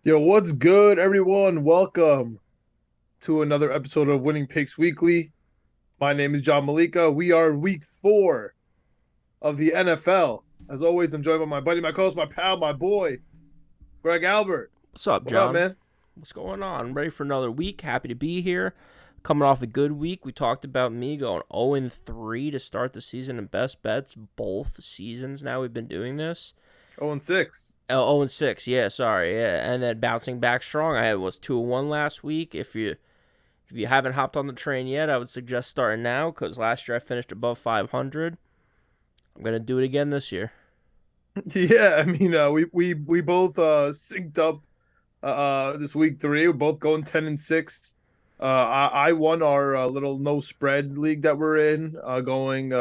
Yo, what's good, everyone? Welcome to another episode of Winning Picks Weekly. My name is John Meleka. We are week 4 of the NFL. As always, I'm joined by my buddy, my co-host, my pal, my boy, Greg Albert. What's up, What up, John? man? What's going on? I'm ready for another week. Happy to be here. Coming off a good week. We talked about me going 0-3 to start the season in best bets both seasons. Now we've been doing this. 0-6. 0-6, yeah, sorry, yeah. And then bouncing back strong. I was 2-1 last week. If you haven't hopped on the train yet, I would suggest starting now because last year I finished above 500. I'm gonna do it again this year. Yeah, I mean, we both synced up this week 3. We're both going 10-6. I won our little no spread league that we're in, going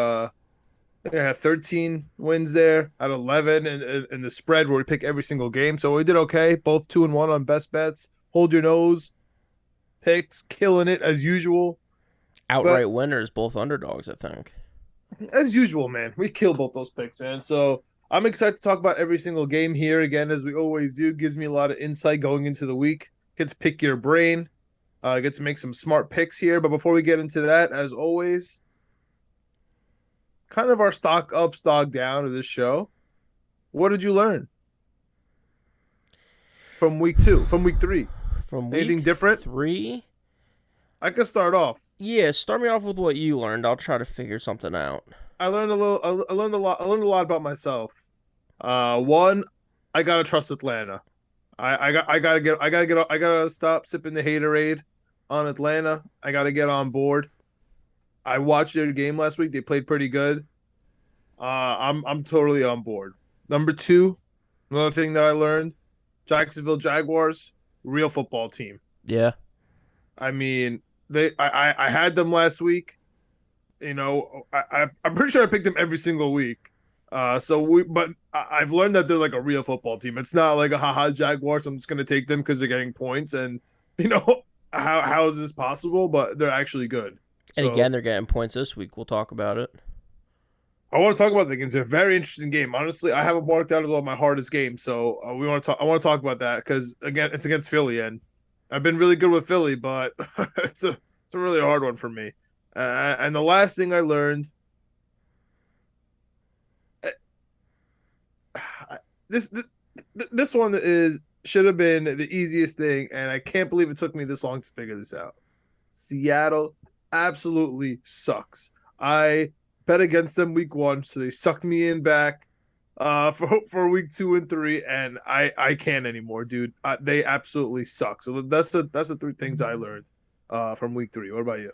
I think I had 13 wins there at 11 and the spread where we pick every single game. So we did okay. Both 2-1 on best bets. Hold your nose. Picks, killing it as usual. But Outright winners, both underdogs, I think. as usual, man, we kill both those picks, man. So I'm excited to talk about every single game here again, as we always do. Gives me a lot of insight going into the week. Get to pick your brain. Get to make some smart picks here. But before we get into that, as always, kind of our stock up, stock down of this show. What did you learn from week 2, from week 3? From Anything week different? 3, I can start off. yeah, start me off with what you learned. I'll try to figure something out. I learned a little. I learned a lot. I learned a lot about myself. One, I gotta trust Atlanta. I gotta stop sipping the haterade on Atlanta. I gotta get on board. I watched their game last week. They played pretty good. I'm totally on board. Number 2, another thing that I learned: Jacksonville Jaguars, real football team. Yeah. I mean, I had them last week. You know, I'm pretty sure I picked them every single week. But I've learned that they're like a real football team. It's not like a haha Jaguars. I'm just gonna take them because they're getting points, and you know how is this possible? But they're actually good. And So again, they're getting points this week. We'll talk about it. I want to talk about the game. It's a very interesting game. Honestly, I haven't marked out as my hardest game, so we want to talk. I want to talk about that because again, it's against Philly, and I've been really good with Philly, but it's a really hard one for me. And the last thing I learned, uh, this this one is should have been the easiest thing, and I can't believe it took me this long to figure this out. Seattle absolutely sucks. I bet against them week 1, so they sucked me in back for week 2 and 3, and I can't anymore, dude. They absolutely suck. So that's the 3 things I learned from week 3. What about you?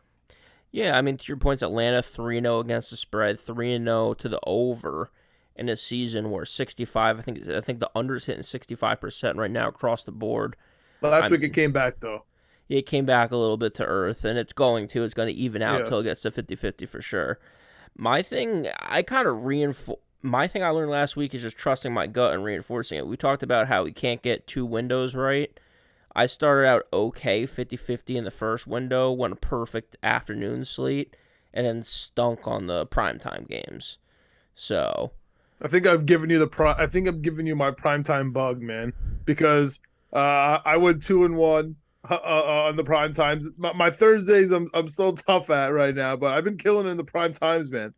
Yeah, I mean, to your points, Atlanta 3-0 against the spread, 3-0 to the over in a season where 65. I think the under is hitting 65% right now across the board. Last I week it mean, came back though. it came back a little bit to earth, and it's going to. It's going to even out till it Yes. gets to 50-50 for sure. My thing, I kind of reinforce. My thing I learned last week is just trusting my gut and reinforcing it. We talked about how we can't get 2 windows right. I started out okay, 50-50 in the first window, went a perfect afternoon slate, and then stunk on the primetime games. So, I think I've given you my primetime bug, man, because I went 2-1 on the prime times. My Thursdays I'm still tough at right now, but I've been killing it in the prime times, man.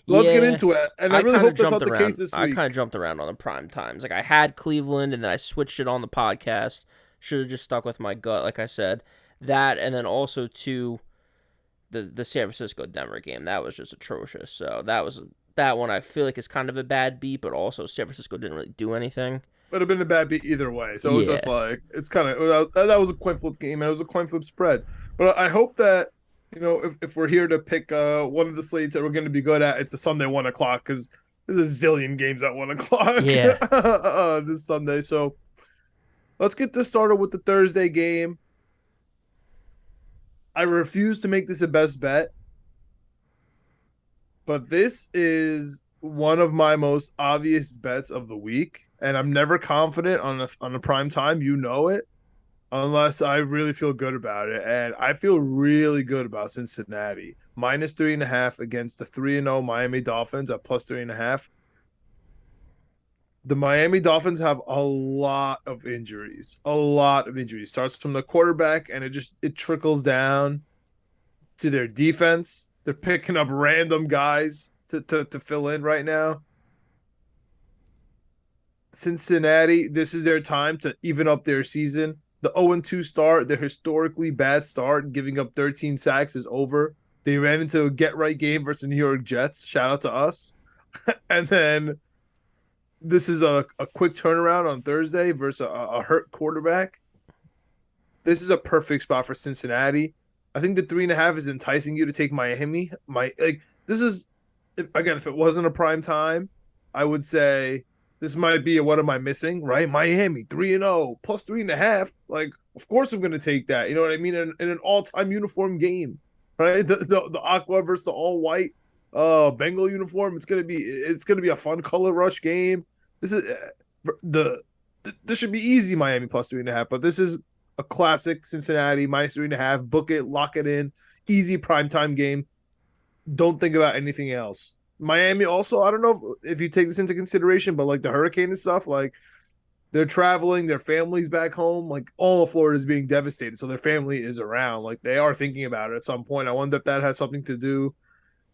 Let's get yeah, into it, and I I really kind of hope that's jumped not the case around. this I kind of week. jumped around on the prime times. Like I had Cleveland, and then I switched it on the podcast. Should have just stuck with my gut, like I said. That, and then also to the San Francisco Denver game. That was just atrocious. So that one I feel like is kind of a bad beat, but also San Francisco didn't really do anything. Would have been a bad beat either way. So it was Yeah, just like it's kind of that was a coin flip game, and it was a coin flip spread. But I hope that if we're here to pick one of the slates that we're going to be good at, it's a Sunday 1 o'clock because there's a zillion games at 1 o'clock yeah. this Sunday. So let's get this started with the Thursday game. I refuse to make this a best bet, but this is one of my most obvious bets of the week, and I'm never confident on a prime time. You know it, unless I really feel good about it, and I feel really good about Cincinnati -3.5 against the 3-0 Miami Dolphins at +3.5. The Miami Dolphins have a lot of injuries. A lot of injuries. Starts from the quarterback and it trickles down to their defense. They're picking up random guys to fill in right now. Cincinnati, this is their time to even up their season. The 0-2 start, their historically bad start, giving up 13 sacks is over. They ran into a get right game versus the New York Jets. Shout out to us. And then this is a quick turnaround on Thursday versus a hurt quarterback. This is a perfect spot for Cincinnati. I think the 3.5 is enticing you to take Miami. This is again, if it wasn't a prime time, I would say this might be a what am I missing, right? Miami 3-0 plus 3.5. Like, of course I'm gonna take that. You know what I mean? In an all-time uniform game, right? The aqua versus the all white Bengal uniform. It's gonna be a fun color rush game. This is this should be easy Miami plus 3.5, but this is a classic Cincinnati minus 3.5. Book it, lock it in. Easy primetime game. Don't think about anything else. Miami also, I don't know if you take this into consideration, but like the hurricane and stuff, like they're traveling, their family's back home. Like all of Florida is being devastated, so their family is around. Like they are thinking about it at some point. I wonder if that has something to do,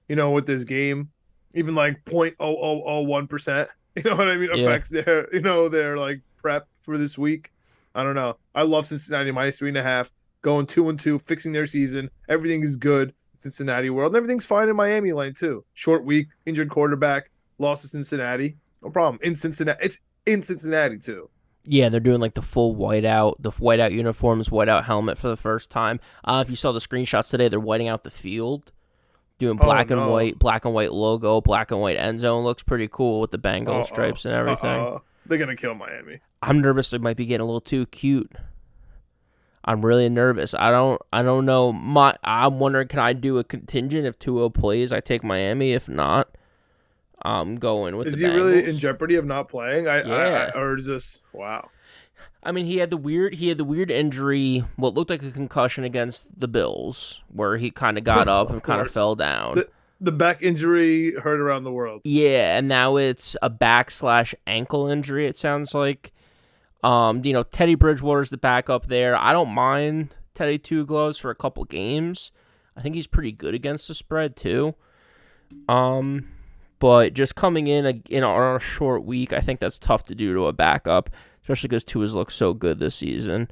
with this game. Even like 0.0001%, you know what I mean, Yeah. affects their like prep for this week. I don't know. I love Cincinnati minus 3.5, going 2-2, fixing their season. Everything is good. Cincinnati world. And everything's fine in Miami lane too. Short week, injured quarterback, lost to Cincinnati. No problem. In Cincinnati. It's in Cincinnati too. Yeah, they're doing like the whiteout uniforms, whiteout helmet for the first time. If you saw the screenshots today, they're whiting out the field, doing Oh no. black and white logo, black and white end zone. Looks pretty cool with the Bengal stripes and everything. They're gonna kill Miami. I'm nervous they might be getting a little too cute. I'm really nervous. I don't know. I'm wondering, can I do a contingent if 2-0 plays? I take Miami. If not, I'm going with the Is he really in Bengals. jeopardy of not playing? Yeah. Or is this wow? I mean, he had the weird injury, what looked like a concussion against the Bills, where he kind of got up and Of kind of course. fell down. The back injury hurt around the world. Yeah, and now it's a back/ankle injury. It sounds like. Teddy Bridgewater's the backup there. I don't mind Teddy Two Gloves for a couple games. I think he's pretty good against the spread too. But just coming in on a short week, I think that's tough to do to a backup, especially because Tua's looked so good this season.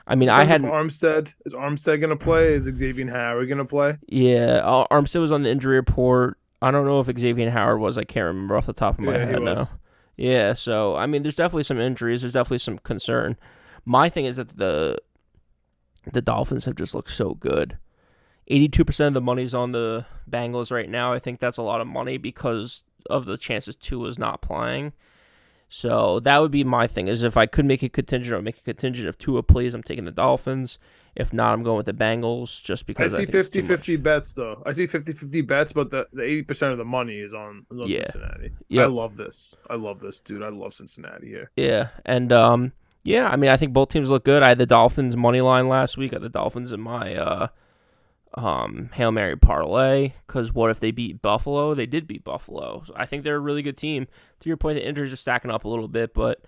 I mean, I Depends if had Armstead gonna play? Is Xavier Howard gonna play? yeah, Armstead was on the injury report. I don't know if Xavier Howard was. I can't remember off the top of my Yeah, he head now. was. Yeah, so I mean, there's definitely some injuries. There's definitely some concern. My thing is that the Dolphins have just looked so good. 82% of the money's on the Bengals right now. I think that's a lot of money because of the chances Tua is not playing. So that would be my thing. Is if I could make a contingent, or make a contingent if Tua plays, I'm taking the Dolphins. If not, I'm going with the Bengals just I because I see think it's too 50-50 much. bets though. I see 50-50 bets, but the 80% of the money is on Yeah. Cincinnati. I Yep. love this. I love this, dude. I love Cincinnati here. Yeah. And yeah, I mean, I think both teams look good. I had the Dolphins money line last week. I had the Dolphins in my Hail Mary parlay, because what if they beat Buffalo? They did beat Buffalo. So I think they're a really good team. To your point, the injuries are stacking up a little bit, but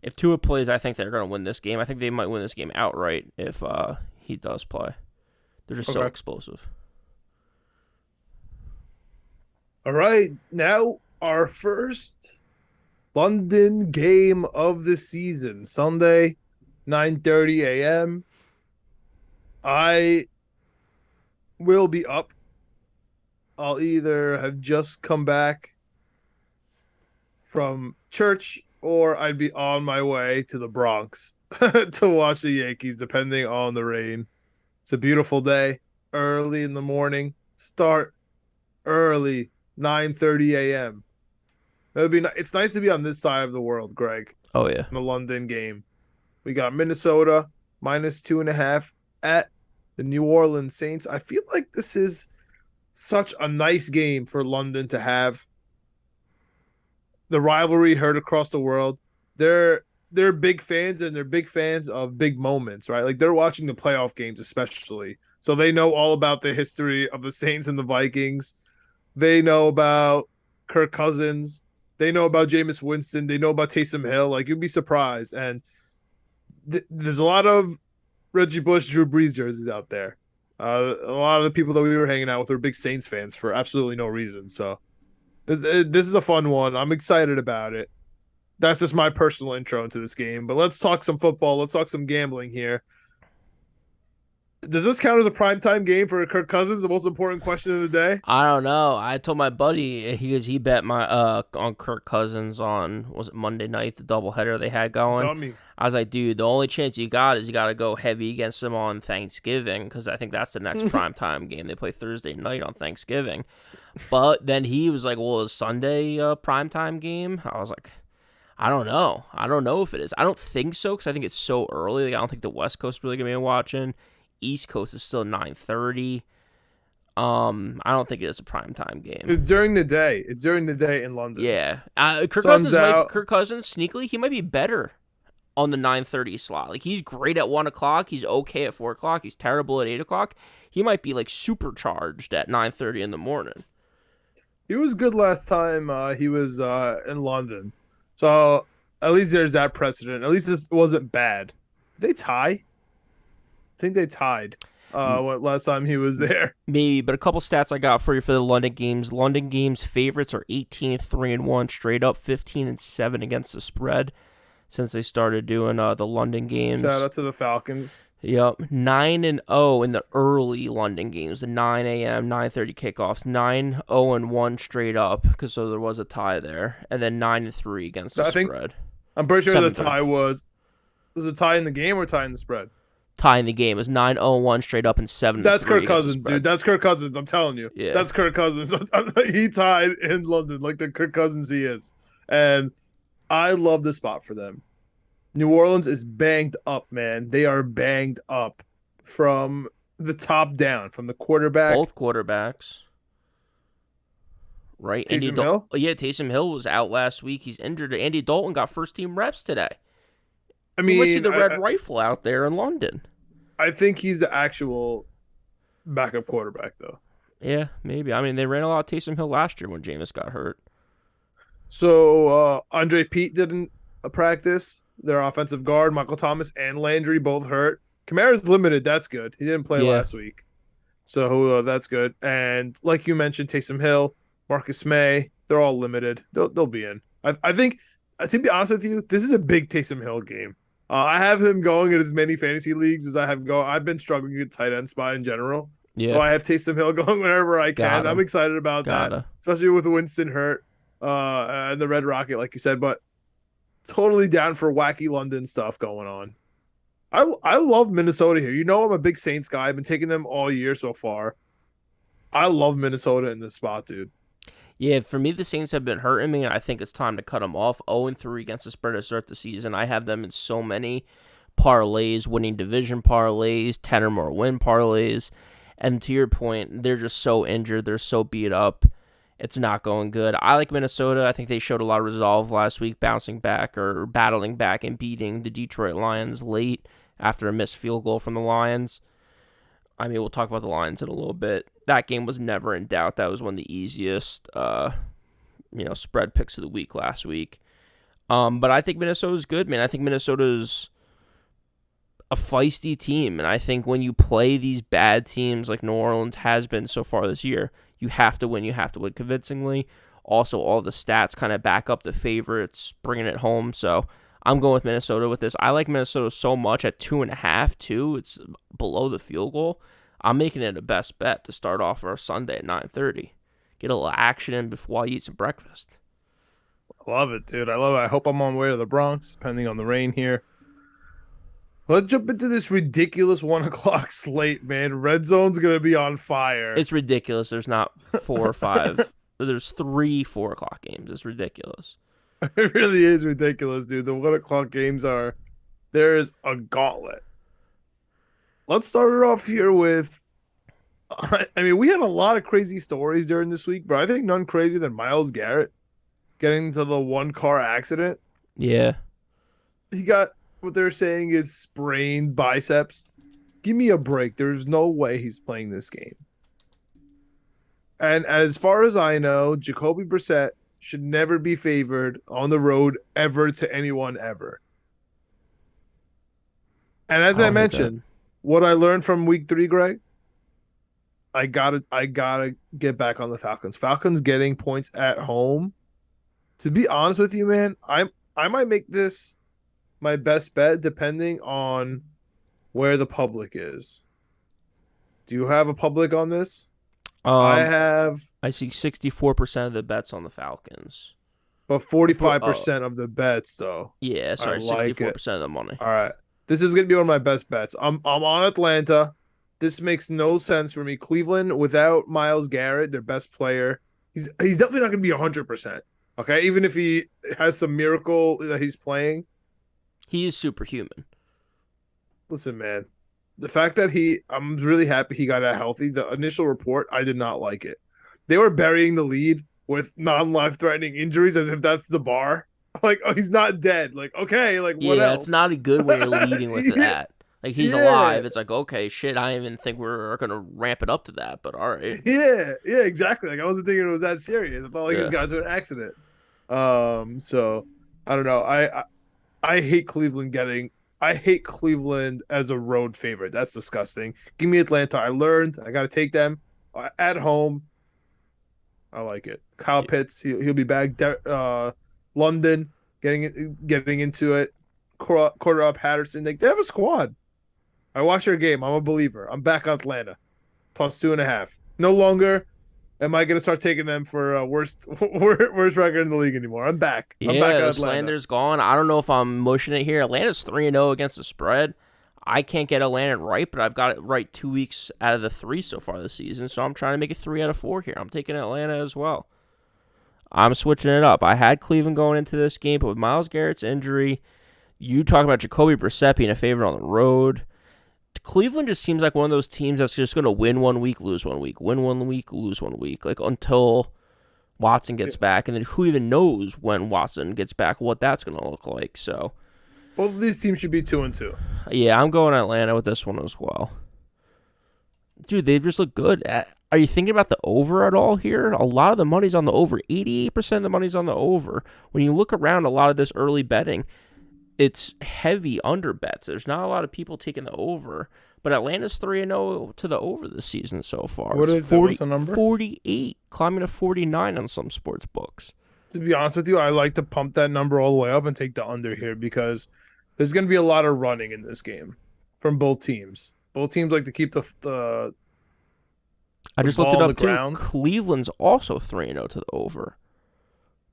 if Tua plays, I think they're going to win this game. I think they might win this game outright if he does play. They're just so Okay. explosive. All right. Now our first London game of the season. Sunday, 9:30 a.m. I will be up. I'll either have just come back from church or I'd be on my way to the Bronx to watch the Yankees, depending on the rain. It's a beautiful day, early in the morning. Start early, 9:30 a.m. It's nice to be on this side of the world, Greg, Oh, yeah. in the London game. We got Minnesota minus 2.5 at the New Orleans Saints. I feel like this is such a nice game for London to have. The rivalry heard across the world. They're big fans, and they're big fans of big moments, right? Like they're watching the playoff games especially. So they know all about the history of the Saints and the Vikings. They know about Kirk Cousins. They know about Jameis Winston. They know about Taysom Hill. Like, you'd be surprised. And there's a lot of Reggie Bush, Drew Brees jerseys out there. A lot of the people that we were hanging out with were big Saints fans for absolutely no reason. So this is a fun one. I'm excited about it. That's just my personal intro into this game. But let's talk some football. Let's talk some gambling here. Does this count as a primetime game for Kirk Cousins? The most important question of the day. I don't know. I told my buddy he bet my on Kirk Cousins on, was it Monday night, the doubleheader they had going. Dummy. I was like, dude, the only chance you got is you got to go heavy against them on Thanksgiving, because I think that's the next primetime game. They play Thursday night on Thanksgiving. But then he was like, well, is Sunday a primetime game? I was like, I don't know. I don't know if it is. I don't think so, because I think it's so early. Like, I don't think the West Coast is really going to be watching. East Coast is still 9:30. I don't think it is a primetime game. It's during the day. It's during the day in London. Yeah. Kirk Cousins, sneakily, he might be better on the 9:30 slot. Like, he's great at 1 o'clock. He's okay at 4 o'clock. He's terrible at 8 o'clock. He might be, like, supercharged at 9:30 in the morning. He was good last time he was in London. So at least there's that precedent. At least this wasn't bad. Did they tie? I think they tied last time he was there. Maybe, but a couple stats I got for you for the London games. London games favorites are 18, 3-1 straight up, 15-7 against the spread since they started doing the London games. Shout out to the Falcons. Yep, 9-0 in the early London games, the 9 a.m., 9:30 kickoffs. 9-0-1 straight up, because so there was a tie there, and then 9-3 against the spread. I'm pretty sure the tie was a tie in the game or tie in the spread. Tie in the game. It was 9-0-1 straight up and 7-3. That's Kirk Cousins, dude. That's Kirk Cousins. I'm telling you. Yeah. That's Kirk Cousins. He tied in London like the Kirk Cousins he is. And I love the spot for them. New Orleans is banged up, man. They are banged up from the top down, from the quarterback. Both quarterbacks. Right? Taysom Hill? Yeah, Taysom Hill was out last week. He's injured. Andy Dalton got first-team reps today. I mean, we see the red rifle out there in London. I think he's the actual backup quarterback, though. Yeah, maybe. I mean, they ran a lot of Taysom Hill last year when Jameis got hurt. So Andre Pete didn't practice. Their offensive guard, Michael Thomas and Landry, both hurt. Kamara's limited. That's good. He didn't play last week. So that's good. And like you mentioned, Taysom Hill, Marcus May, they're all limited. They'll be in. I think, to be honest with you, this is a big Taysom Hill game. I have him going in as many fantasy leagues as I have go. I've been struggling at tight end spot in general. Yeah. So I have Taysom Hill going whenever I can. I'm excited about that, especially with Winston hurt and the Red Rocket, like you said. But totally down for wacky London stuff going on. I love Minnesota here. You know I'm a big Saints guy. I've been taking them all year so far. I love Minnesota in this spot, dude. Yeah, for me, the Saints have been hurting me, and I think it's time to cut them off. 0-3 against the spread to start the season. I have them in so many parlays, winning division parlays, 10 or more win parlays. And to your point, they're just so injured. They're so beat up. It's not going good. I like Minnesota. I think they showed a lot of resolve last week, bouncing back or battling back and beating the Detroit Lions late after a missed field goal from the Lions. I mean, we'll talk about the Lions in a little bit. That game was never in doubt. That was one of the easiest, spread picks of the week last week. But I think Minnesota's good, man. I think Minnesota's a feisty team, and I think when you play these bad teams like New Orleans has been so far this year, you have to win. You have to win convincingly. Also, all the stats kind of back up the favorites, bringing it home. So I'm going with Minnesota with this. I like Minnesota so much at 2.5 too. It's below the field goal. I'm making it a best bet to start off our Sunday at 9:30. Get a little action in before you eat some breakfast. I love it, dude. I love it. I hope I'm on my way to the Bronx, depending on the rain here. Let's jump into this ridiculous 1 o'clock slate, man. Red Zone's going to be on fire. It's ridiculous. There's not 4 or 5. There's 3 4 o'clock games. It's ridiculous. It really is ridiculous, dude. The 1 o'clock games there's a gauntlet. Let's start it off here with, I mean, we had a lot of crazy stories during this week, but I think none crazier than Myles Garrett getting into the one-car accident. Yeah. He got what they're saying is sprained biceps. Give me a break. There's no way he's playing this game. And as far as I know, Jacoby Brissett should never be favored on the road ever to anyone ever. And as I I don't hate that. mentioned, what I learned from week 3, Greg, I gotta get back on the Falcons. Falcons getting points at home. To be honest with you, man, I might make this my best bet depending on where the public is. Do you have a public on this? I Um, have, I see 64% of the bets on the Falcons. but For 45% of the bets though. yeah, I sorry, like it. 64% of the money. All right. This is gonna be one of my best bets. I'm on Atlanta. This makes no sense for me. Cleveland without Myles Garrett, their best player. He's definitely not gonna be 100%. Okay, even if he has some miracle that he's playing. He is superhuman. Listen, man. The fact that I'm really happy he got out healthy. The initial report, I did not like it. They were burying the lead with non-life threatening injuries as if that's the bar. Like, oh, he's not dead. Like, okay, like what Yeah, it's else? not good when you're leading with yeah, that. Like he's yeah, alive. It's like okay, shit. I didn't even think we were gonna ramp it up to that, but all right. yeah, exactly. Like I wasn't thinking it was that serious. I thought like he just Yeah, got into an accident. So I don't know. I hate Cleveland getting. I hate Cleveland as a road favorite. That's disgusting. Give me Atlanta. I learned. I got to take them at home. I like it. Kyle yeah, Pitts. He'll be back. London getting into it. Quarter Patterson. They have a squad. I watched their game. I'm a believer. I'm back on Atlanta. Plus 2.5. No longer am I going to start taking them for worst record in the league anymore. I'm back. I'm back yeah. on The Atlanta. slander's gone. I don't know if I'm mushing it here. Atlanta's 3-0 against the spread. I can't get Atlanta right, but I've got it right 2 weeks out of the 3 so far this season. So I'm trying to make it 3 out of 4 here. I'm taking Atlanta as well. I'm switching it up. I had Cleveland going into this game, but with Myles Garrett's injury, you talk about Jacoby Brissett being a favorite on the road. Cleveland just seems like one of those teams that's just going to win 1 week, lose 1 week, win 1 week, lose 1 week, like until Watson gets back, and then who even knows when Watson gets back, what that's going to look like. So, Both of these teams should be 2-2. yeah, I'm going Atlanta with this one as well. Dude, they've just looked good. Are you thinking about the over at all here? A lot of the money's on the over. 88% of the money's on the over. When you look around a lot of this early betting, it's heavy under bets. There's not a lot of people taking the over, but Atlanta's 3-0 to the over this season so far. What It's is it? What's the number? 48, climbing to 49 on some sports books. To be honest with you, I like to pump that number all the way up and take the under here because there's going to be a lot of running in this game from both teams. Both teams like to keep I the just looked ball it on the up too. ground. Cleveland's also 3-0 to the over.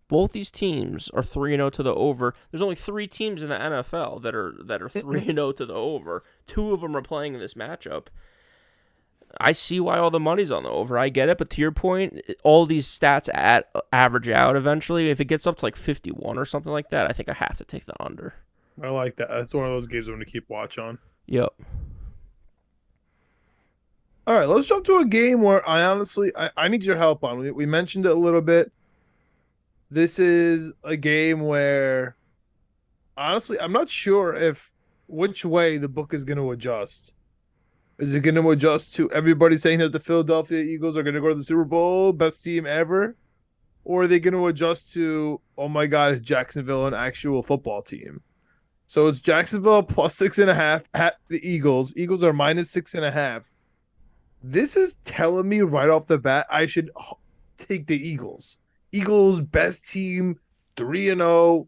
Both these teams are 3-0 to the over. There's only 3 teams in the NFL that are 3-0 to the over. 2 of them are playing in this matchup. I see why all the money's on the over. I get it, but to your point, all these stats average out eventually. If it gets up to like 51 or something like that, I think I have to take the under. I like that. That's one of those games I'm going to keep watch on. Yep. All right, let's jump to a game where I need your help on. We mentioned it a little bit. This is a game where honestly, I'm not sure if which way the book is going to adjust. Is it going to adjust to everybody saying that the Philadelphia Eagles are going to go to the Super Bowl, best team ever? Or are they going to adjust to, oh my God, is Jacksonville an actual football team? So it's Jacksonville plus 6.5 at the Eagles. Eagles are minus 6.5. This is telling me right off the bat I should take the Eagles. Eagles best team, 3-0,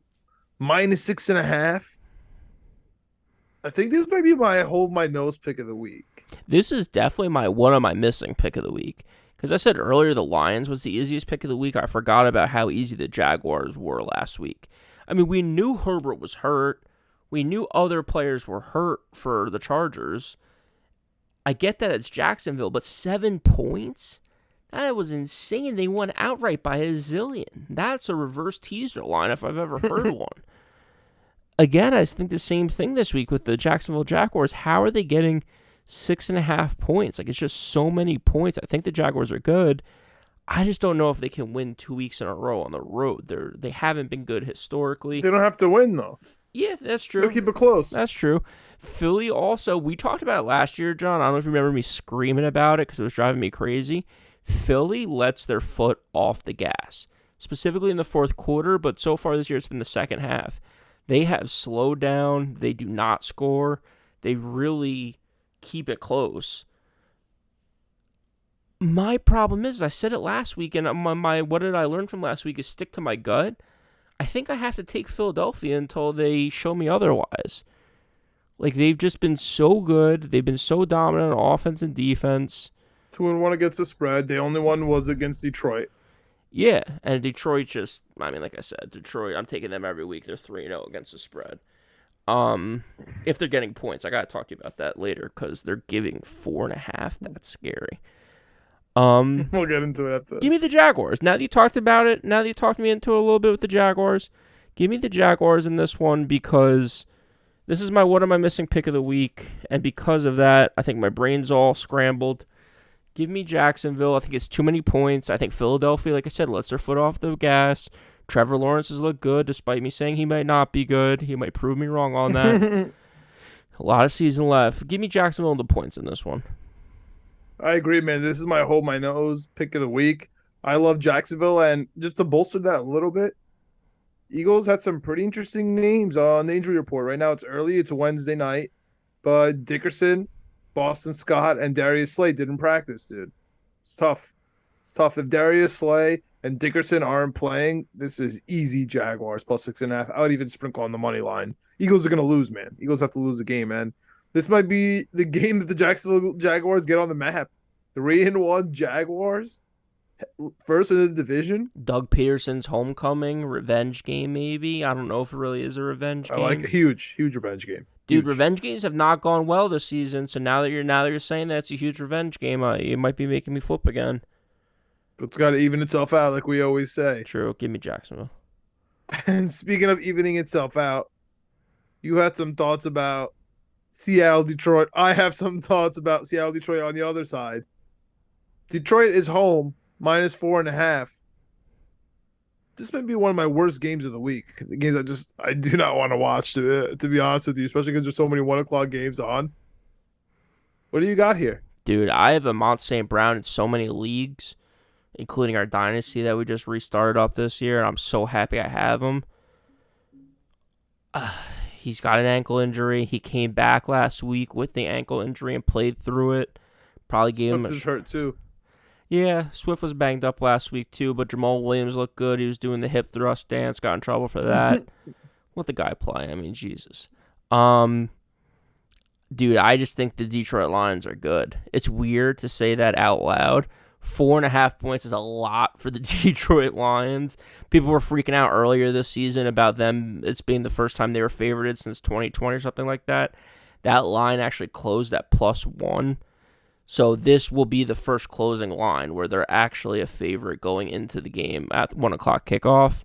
minus 6.5. I think this might be my hold my nose pick of the week. This is definitely one of my missing pick of the week. Because I said earlier the Lions was the easiest pick of the week. I forgot about how easy the Jaguars were last week. I mean, we knew Herbert was hurt. We knew other players were hurt for the Chargers. I get that it's Jacksonville, but 7 points? That was insane. They won outright by a zillion. That's a reverse teaser line if I've ever heard one. Again, I think the same thing this week with the Jacksonville Jaguars. How are they getting 6.5 points? Like, it's just so many points. I think the Jaguars are good. I just don't know if they can win 2 weeks in a row on the road. They haven't been good historically. They don't have to win, though. Yeah, that's true. They'll keep it close. That's true. Philly also, we talked about it last year, John. I don't know if you remember me screaming about it because it was driving me crazy. Philly lets their foot off the gas. specifically in the fourth quarter, but so far this year it's been the second half. They have slowed down. They do not score. They really keep it close. My problem is, I said it last week, and my what did I learn from last week is stick to my gut. I think I have to take Philadelphia until they show me otherwise. Like, they've just been so good. They've been so dominant on offense and defense. 2-1 against the spread. The only one was against Detroit. Yeah, and Detroit just, I mean, like I said, Detroit, I'm taking them every week. They're 3-0 against the spread. If they're getting points, I got to talk to you about that later because they're giving 4.5. That's scary. We'll get into it after this. Give me the Jaguars. Now that you talked about it, now that you talked me into it a little bit with the Jaguars, give me the Jaguars in this one because this is my what am I missing pick of the week, and because of that, I think my brain's all scrambled. Give me Jacksonville. I think it's too many points. I think Philadelphia, like I said, lets their foot off the gas. Trevor Lawrence has looked good, despite me saying he might not be good. He might prove me wrong on that. A lot of season left. Give me Jacksonville and the points in this one. I agree, man. This is my hold my nose pick of the week. I love Jacksonville, and just to bolster that a little bit, Eagles had some pretty interesting names on the injury report. Right now, it's early. It's a Wednesday night, but Dickerson, Boston Scott, and Darius Slay didn't practice, dude. It's tough. It's tough. If Darius Slay and Dickerson aren't playing, this is easy Jaguars plus 6.5. I would even sprinkle on the money line. Eagles are going to lose, man. Eagles have to lose the game, man. This might be the game that the Jacksonville Jaguars get on the map. 3-1 Jaguars, first in the division. Doug Peterson's homecoming, revenge game maybe. I don't know if it really is a revenge game. I like a huge revenge game. Dude, revenge games have not gone well this season, so now that you're saying that it's a huge revenge game, it might be making me flip again. But it's got to even itself out, like we always say. True. Give me Jacksonville. And speaking of evening itself out, you had some thoughts about Seattle, Detroit. I have some thoughts about Seattle, Detroit on the other side. Detroit is home, minus 4.5. This might be one of my worst games of the week. The games I do not want to watch, to be honest with you, especially because there's so many 1 o'clock games on. What do you got here? Dude, I have a Mount St. Brown in so many leagues, including our dynasty that we just restarted up this year, and I'm so happy I have him. He's got an ankle injury. He came back last week with the ankle injury and played through it. Probably gave him Swift is hurt too. Yeah, Swift was banged up last week too, but Jamal Williams looked good. He was doing the hip thrust dance, got in trouble for that. Let the guy play. I mean, Jesus. Dude, I just think the Detroit Lions are good. It's weird to say that out loud. 4.5 points is a lot for the Detroit Lions. People were freaking out earlier this season about them. It's being the first time they were favorited since 2020 or something like that. That line actually closed at +1. So this will be the first closing line where they're actually a favorite going into the game at 1 o'clock kickoff.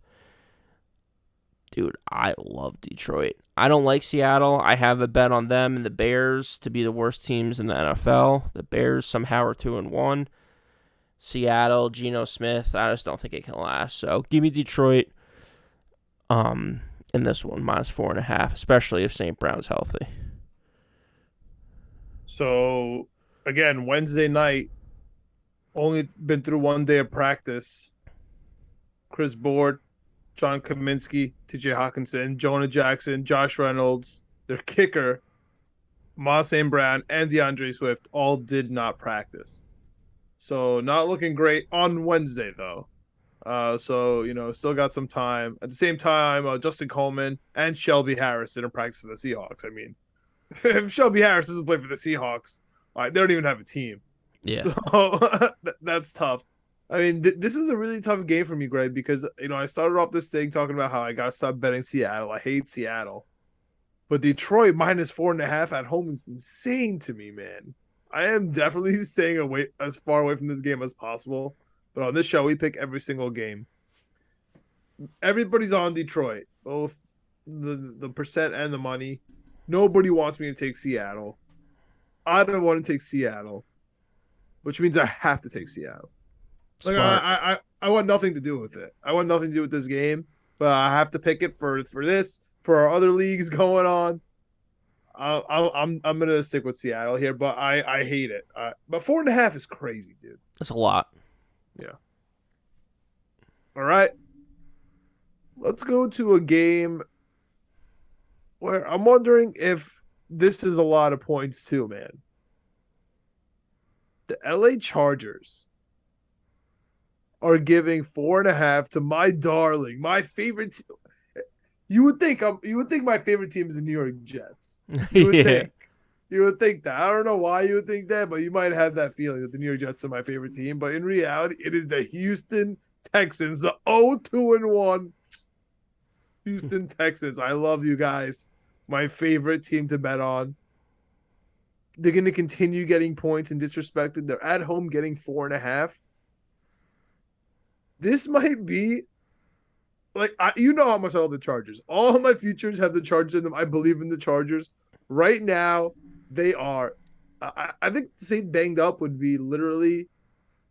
Dude, I love Detroit. I don't like Seattle. I have a bet on them and the Bears to be the worst teams in the NFL. The Bears somehow are 2-1. Seattle, Geno Smith, I just don't think it can last. So give me Detroit in this one, minus 4.5, especially if St. Brown's healthy. So, again, Wednesday night, only been through 1 day of practice. Chris Board, John Kaminsky, TJ Hawkinson, Jonah Jackson, Josh Reynolds, their kicker, Moss St. Brown, and DeAndre Swift all did not practice. So not looking great on Wednesday, though. So, still got some time. At the same time, Justin Coleman and Shelby Harris didn't practice for the Seahawks. I mean, if Shelby Harris doesn't play for the Seahawks, they don't even have a team. Yeah. So that's tough. I mean, this is a really tough game for me, Greg, because, I started off this thing talking about how I got to stop betting Seattle. I hate Seattle. But Detroit minus 4.5 at home is insane to me, man. I am definitely staying as far away from this game as possible. But on this show, we pick every single game. Everybody's on Detroit, both the percent and the money. Nobody wants me to take Seattle. I don't want to take Seattle, which means I have to take Seattle. Like I want nothing to do with it. I want nothing to do with this game, but I have to pick it for our other leagues going on. I'm gonna stick with Seattle here, but I hate it. But 4.5 is crazy, dude. That's a lot. Yeah. All right. let's go to a game where I'm wondering if this is a lot of points too, man. The LA Chargers are giving 4.5 to my darling, my favorite. You would think my favorite team is the New York Jets. You would Yeah. think. You would think that. I don't know why you would think that, but you might have that feeling that the New York Jets are my favorite team. But in reality, it is the Houston Texans, the 0-2-1 Houston Texans. I love you guys. My favorite team to bet on. They're going to continue getting points and disrespected. They're at home getting 4.5. This might be you know how much I love the Chargers. All my futures have the Chargers in them. I believe in the Chargers. Right now, they are. I think to say banged up would be literally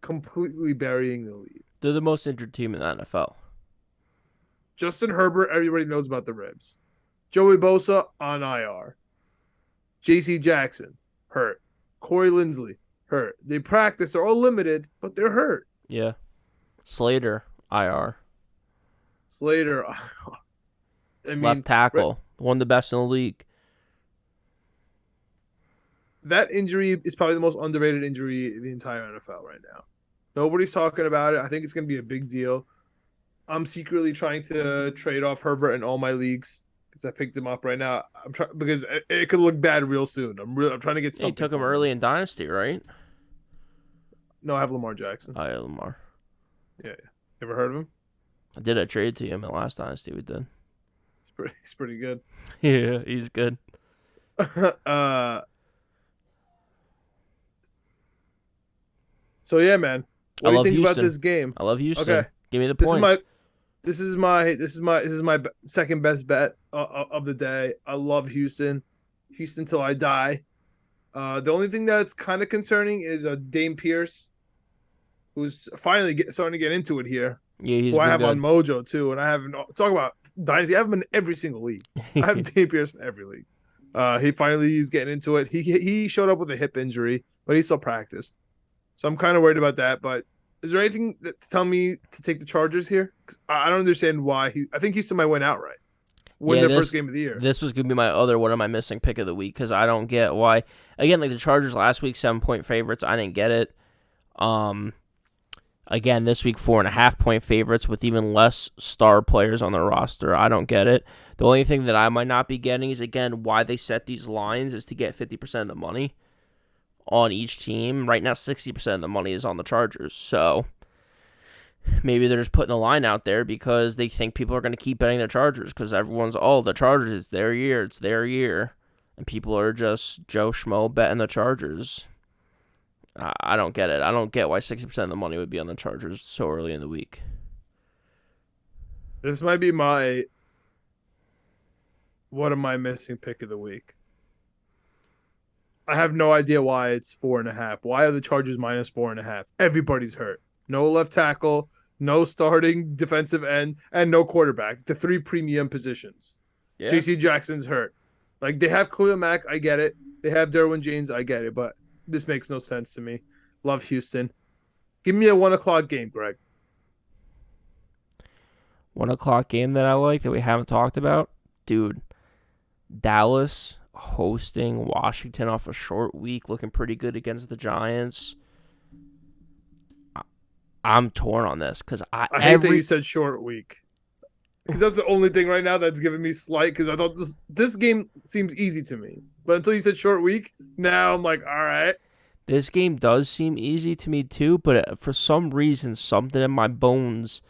completely burying the lead. They're the most injured team in the NFL. Justin Herbert, everybody knows about the ribs. Joey Bosa on IR. J.C. Jackson hurt. Corey Linsley hurt. They practice. They're all limited, but they're hurt. Yeah. Slater, IR. Slater. I mean, Left tackle. One of the best in the league. That injury is probably the most underrated injury in the entire NFL right now. Nobody's talking about it. I think it's going to be a big deal. I'm secretly trying to trade off Herbert in all my leagues because I picked him up right now. I'm trying because it could look bad real soon. I'm trying to get something. You took him early in Dynasty, right? No, I have Lamar Jackson. Oh, yeah, Lamar. Yeah. Ever heard of him? I did a trade to him in the last Dynasty we did. He's pretty good. Yeah, he's good. So yeah, man. What do you think about this game? I love Houston. Okay. Give me the points. This is my second best bet of the day. I love Houston. Houston till I die. The only thing that's kind of concerning is Dame Pierce, who's finally starting to get into it here. Yeah, he's who I have good. on Mojo too, and I have talk about Dynasty. I have him in every single league. I have Dame Pierce in every league. He's getting into it. He showed up with a hip injury, but he still practiced. So I'm kind of worried about that. But is there anything that tell me to take the Chargers here? 'Cause I don't understand why I think Houston might win outright. Their first game of the year. This was going to be my other one of my missing pick of the week because I don't get why. Again, like the Chargers last week, 7-point favorites. I didn't get it. Again, this week, 4.5-point favorites with even less star players on the roster. I don't get it. The only thing that I might not be getting is, again, why they set these lines is to get 50% of the money on each team. Right now, 60% of the money is on the Chargers. So maybe they're just putting a line out there because they think people are going to keep betting the Chargers because everyone's, the Chargers, it's their year. And people are just Joe Schmo betting the Chargers. I don't get it. I don't get why 60% of the money would be on the Chargers so early in the week. This might be my what am I missing pick of the week. I have no idea why it's 4.5. Why are the Chargers minus 4.5? Everybody's hurt. No left tackle, no starting defensive end, and no quarterback. The 3 premium positions. Yeah. J.C. Jackson's hurt. Like they have Khalil Mack, I get it. They have Derwin James, I get it, but this makes no sense to me. Love Houston. Give me a 1:00 game, Greg. 1:00 game that I like that we haven't talked about? Dude, Dallas hosting Washington off a short week, looking pretty good against the Giants. I'm torn on this because I hate that you said short week. Because that's the only thing right now that's giving me slight. Because I thought this game seems easy to me, but until you said short week, now I'm like, all right. This game does seem easy to me too, but for some reason, something in my bones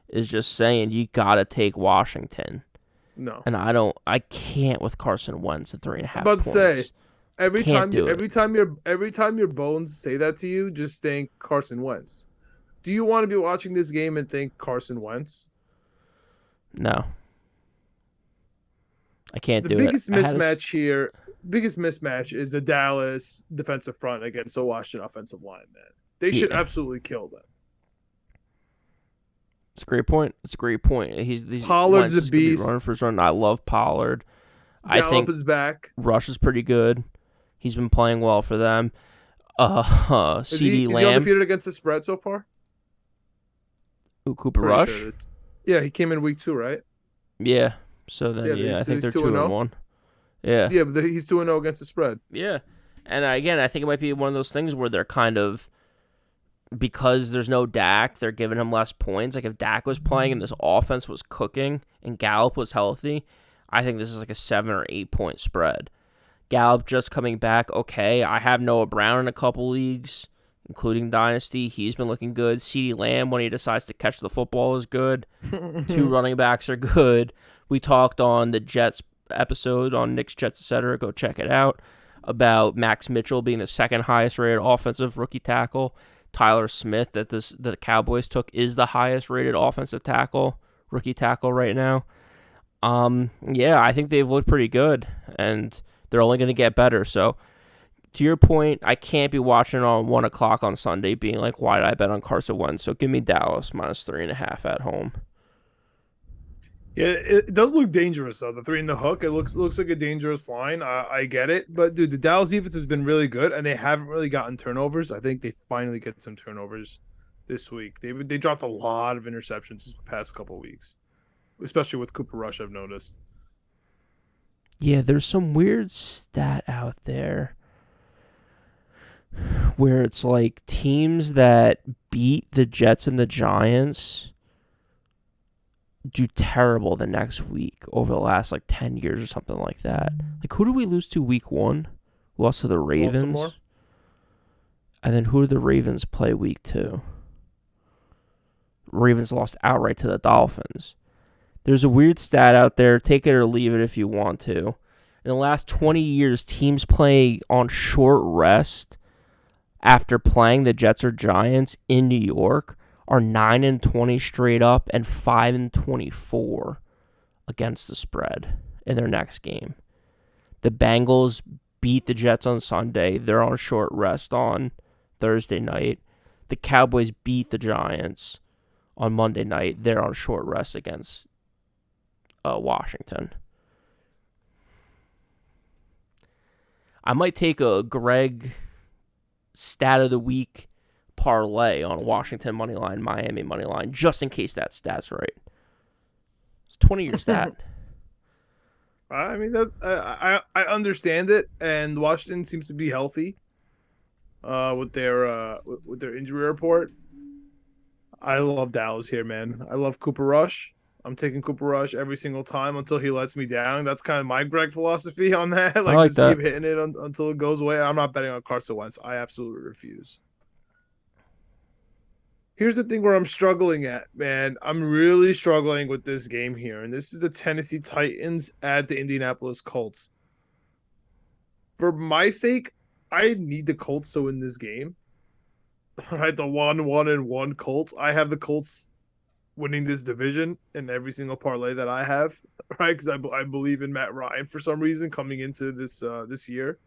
is just saying you gotta take Washington. No, and I can't with Carson Wentz at 3.5. I'm about to say every Can't time your bones say that to you, just think Carson Wentz. Do you want to be watching this game and think Carson Wentz? No. I can't do it. The biggest mismatch is the Dallas defensive front against the Washington offensive line, man. They should absolutely kill them. It's a great point. He's Pollard's a beast. Running for his run. I love Pollard. Gallup I think is back. Rush is pretty good. He's been playing well for them. CD Lamb. Is he undefeated against the spread so far? Cooper Rush? Sure. Yeah, he came in week 2, right? Yeah. So then, Yeah, yeah, I think he's they're 2 and 2 and 0. 1. Yeah. Yeah, but he's 2 and 0 against the spread. Yeah. And again, I think it might be one of those things where they're kind of, because there's no Dak, they're giving him less points. Like if Dak was playing and this offense was cooking and Gallup was healthy, I think this is like a 7 or 8 point spread. Gallup just coming back, okay. I have Noah Brown in a couple leagues, including Dynasty. He's been looking good. CeeDee Lamb, when he decides to catch the football, is good. 2 running backs are good. We talked on the Jets episode on Knicks, Jets, etc. Go check it out, about Max Mitchell being the second highest rated offensive rookie tackle. Tyler Smith, that the Cowboys took, is the highest rated offensive tackle, rookie tackle right now. Yeah, I think they've looked pretty good, and they're only going to get better. So, to your point, I can't be watching on 1 o'clock on Sunday being like, why did I bet on Carson Wentz? So, give me Dallas -3.5 at home. Yeah, it does look dangerous though. The 3 in the hook, it looks like a dangerous line. I get it, but dude, the Dallas defense has been really good, and they haven't really gotten turnovers. I think they finally get some turnovers this week. They dropped a lot of interceptions this past couple weeks, especially with Cooper Rush. I've noticed. Yeah, there's some weird stat out there where it's like teams that beat the Jets and the Giants do terrible the next week over the last like 10 years or something like that. Like, who did we lose to week 1? We lost to the Ravens. Baltimore. And then who did the Ravens play week 2? Ravens lost outright to the Dolphins. There's a weird stat out there. Take it or leave it if you want to. In the last 20 years, teams play on short rest after playing the Jets or Giants in New York are 9-20 straight up and 5-24 against the spread in their next game. The Bengals beat the Jets on Sunday. They're on short rest on Thursday night. The Cowboys beat the Giants on Monday night. They're on short rest against Washington. I might take a Greg stat of the week parlay on Washington money line, Miami money line, just in case that stat's right. It's a 20-year stat. I mean that I understand it, and Washington seems to be healthy. With their injury report, I love Dallas here, man. I love Cooper Rush. I'm taking Cooper Rush every single time until he lets me down. That's kind of my Greg philosophy on that. I like just that. keep hitting it until it goes away. I'm not betting on Carson Wentz. I absolutely refuse. Here's the thing where I'm struggling at, man. I'm really struggling with this game here, and this is the Tennessee Titans at the Indianapolis Colts. For my sake, I need the Colts to win this game. All right, the 1-1-1 Colts. I have the Colts winning this division in every single parlay that I have, right? Because I believe in Matt Ryan for some reason coming into this year.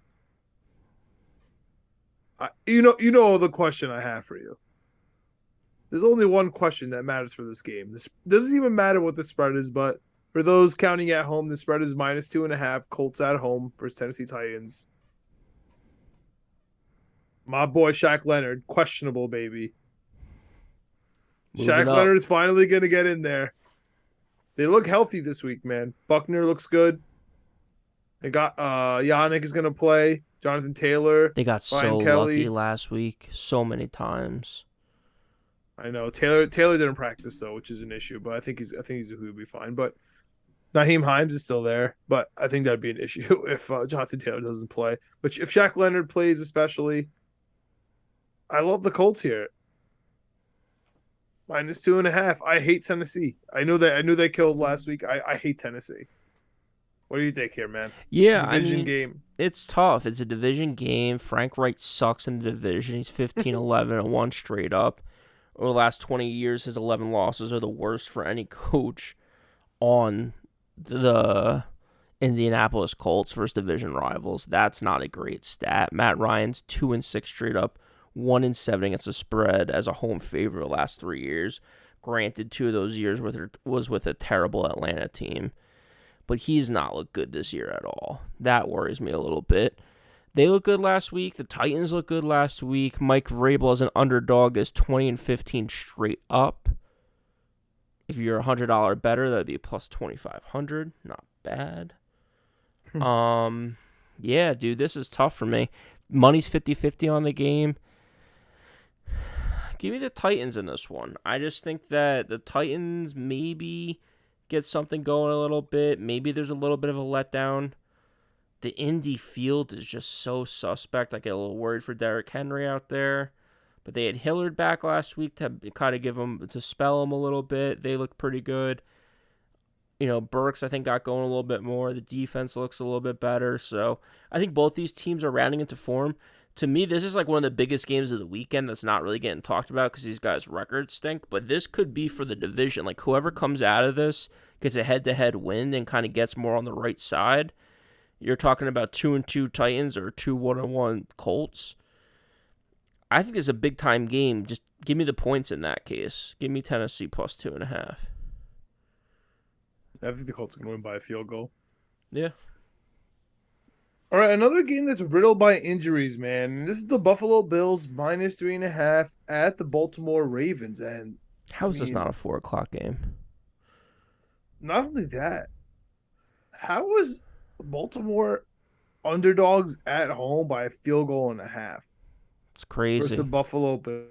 You know the question I have for you. There's only one question that matters for this game. This doesn't even matter what the spread is, but for those counting at home, the spread is -2.5. Colts at home versus Tennessee Titans. My boy Shaq Leonard, questionable, baby. Shaq Leonard is finally going to get in there. They look healthy this week, man. Buckner looks good. They got Yannick is going to play. Jonathan Taylor. They got Ryan so Kelly. lucky last week, so many times. I know Taylor didn't practice though, which is an issue, but I think he'll be fine. But Naheem Hines is still there, but I think that'd be an issue if Jonathan Taylor doesn't play. But if Shaq Leonard plays, especially, I love the Colts here. -2.5. I hate Tennessee. I knew they killed last week. I hate Tennessee. What do you think here, man? Yeah, Division game. It's tough. It's a division game. Frank Wright sucks in the division. He's 15-11-1 straight up. Over the last 20 years, his 11 losses are the worst for any coach on the Indianapolis Colts versus division rivals. That's not a great stat. Matt Ryan's 2-6 straight up, 1-7 against the spread as a home favorite the last 3 years. Granted, 2 of those years was with a terrible Atlanta team, but he's not looked good this year at all. That worries me a little bit. They look good last week. The Titans look good last week. Mike Vrabel as an underdog is 20-15 straight up If you're $100 better, that'd be plus 2,500. Not bad. Yeah, dude, this is tough for me. Money's 50-50 on the game. Give me the Titans in this one. I just think that the Titans maybe get something going a little bit. Maybe there's a little bit of a letdown. The Indy field is just so suspect. I get a little worried for Derrick Henry out there. But they had Hillard back last week to kind of to spell him a little bit. They looked pretty good. Burks, I think, got going a little bit more. The defense looks a little bit better. So I think both these teams are rounding into form. To me, this is like one of the biggest games of the weekend that's not really getting talked about because these guys' records stink. But this could be for the division. Like, whoever comes out of this gets a head-to-head win and kind of gets more on the right side. You're talking about 2-2 Titans or 2-1-1 Colts. I think it's a big-time game. Just give me the points in that case. Give me Tennessee plus 2.5. I think the Colts are going to win by a field goal. Yeah. All right, another game that's riddled by injuries, man. This is the Buffalo Bills minus 3.5 at the Baltimore Ravens. And how is this not a 4 o'clock game? Not only that, how was Baltimore underdogs at home by a field goal and a half? It's crazy. Versus the Buffalo Bills.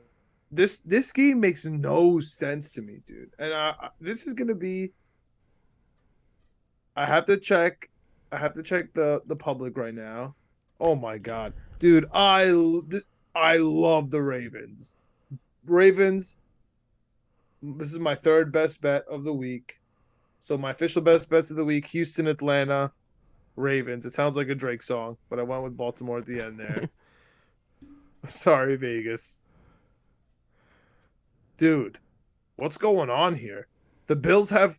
This game makes no sense to me, dude. And this is going to be. I have to check the public right now. Oh my god, dude! I love the Ravens. Ravens. This is my third best bet of the week. So my official best bets of the week: Houston, Atlanta, Ravens. It sounds like a Drake song, but I went with Baltimore at the end there. Sorry, Vegas. Dude, what's going on here? The Bills have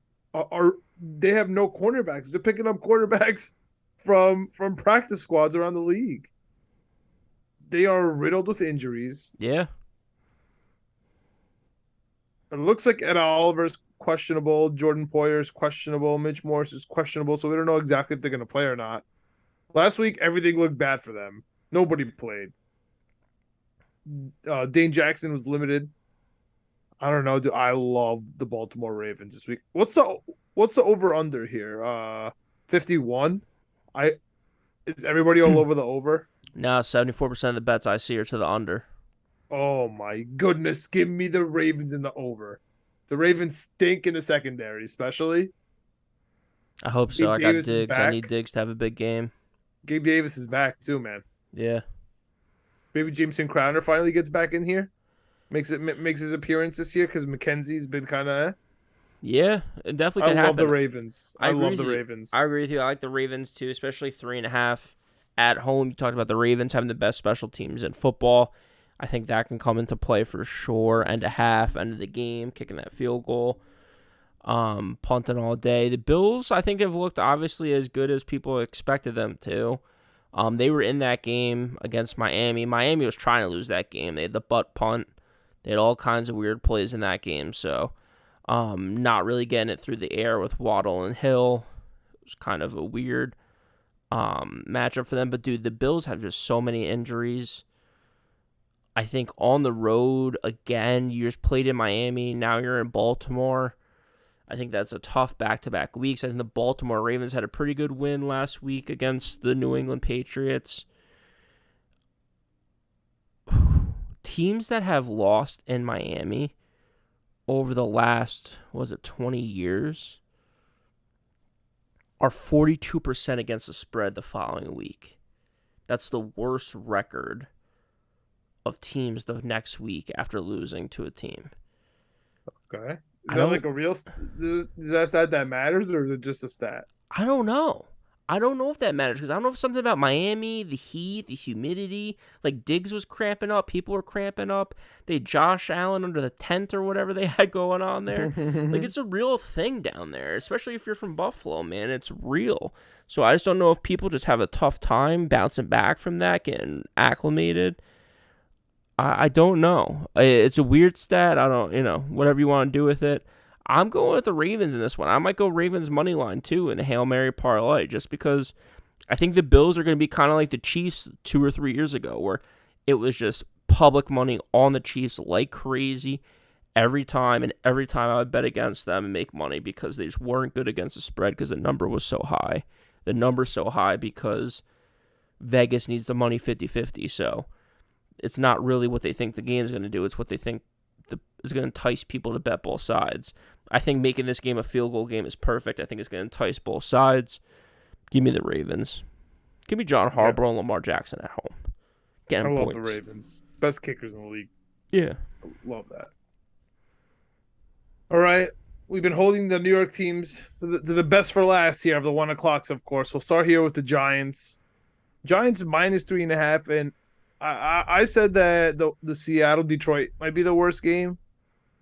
they have no cornerbacks. They're picking up quarterbacks from practice squads around the league. They are riddled with injuries. Yeah. It looks like Ed Oliver's questionable. Jordan Poyer's questionable. Mitch Morris is questionable. So we don't know exactly if they're going to play or not. Last week, everything looked bad for them. Nobody played. Dane Jackson was limited. I don't know, dude. I love the Baltimore Ravens this week. What's the over under here? 51. Is everybody all over the over? No, 74% of the bets I see are to the under. Oh my goodness! Give me the Ravens in the over. The Ravens stink in the secondary, especially. I hope so. I Davis got Diggs. I need Diggs to have a big game. Gabe Davis is back too, man. Yeah. Maybe Jameson Crowder finally gets back in here. Makes his appearance this year because McKenzie's been kind of. Yeah, it definitely could happen. I love the Ravens. I love the Ravens. I agree with you. I like the Ravens too, especially 3.5 at home. You talked about the Ravens having the best special teams in football. I think that can come into play for sure. End of half, end of the game, kicking that field goal, punting all day. The Bills, I think, have looked obviously as good as people expected them to. They were in that game against Miami. Miami was trying to lose that game. They had the butt punt. They had all kinds of weird plays in that game. So, not really getting it through the air with Waddle and Hill. It was kind of a weird matchup for them. But, dude, the Bills have just so many injuries. I think on the road, again, you just played in Miami. Now you're in Baltimore. I think that's a tough back-to-back weeks. I think the Baltimore Ravens had a pretty good win last week against the New England Patriots. Teams that have lost in Miami over the last, 20 years, are 42% against the spread the following week. That's the worst record of teams the next week after losing to a team. Okay. Is that like a real? Is that a stat that matters, or is it just a stat? I don't know. I don't know if that matters because I don't know if something about Miami, the heat, the humidity. Like Diggs was cramping up, people were cramping up. They had Josh Allen under the tent or whatever they had going on there. Like it's a real thing down there, especially if you're from Buffalo, man. It's real. So I just don't know if people just have a tough time bouncing back from that, getting acclimated. I don't know. It's a weird stat. I don't, whatever you want to do with it. I'm going with the Ravens in this one. I might go Ravens money line too in a Hail Mary parlay just because I think the Bills are going to be kind of like the Chiefs 2 or 3 years ago where it was just public money on the Chiefs like crazy. every time, and every time I would bet against them and make money because they just weren't good against the spread because the number was so high. The number's so high because Vegas needs the money 50-50, so it's not really what they think the game's going to do. It's what they think is going to entice people to bet both sides. I think making this game a field goal game is perfect. I think it's going to entice both sides. Give me the Ravens. Give me John Harbaugh and Lamar Jackson at home. I love points. the Ravens. Best kickers in the league. Yeah. I love that. All right. We've been holding the New York teams to the best for last here of the 1 o'clocks, of course. We'll start here with the Giants. Giants -3.5, and I said that the Seattle Detroit might be the worst game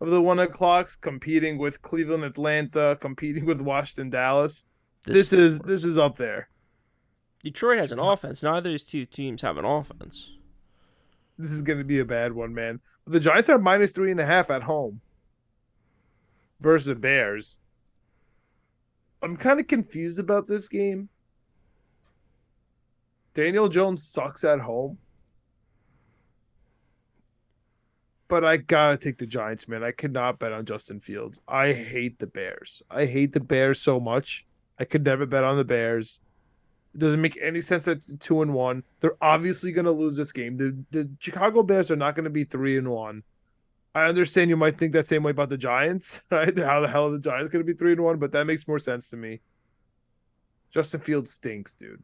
of the 1 o'clocks, competing with Cleveland, Atlanta, competing with Washington, Dallas. This is up there. Detroit has an offense. Neither of these two teams have an offense. This is going to be a bad one, man. But the Giants are -3.5 at home versus the Bears. I'm kind of confused about this game. Daniel Jones sucks at home. But I got to take the Giants, man. I could not bet on Justin Fields. I hate the Bears. I hate the Bears so much. I could never bet on the Bears. It doesn't make any sense at 2-1. They're obviously going to lose this game. The Chicago Bears are not going to be 3-1. I understand you might think that same way about the Giants, right? How the hell are the Giants going to be 3-1? But that makes more sense to me. Justin Fields stinks, dude.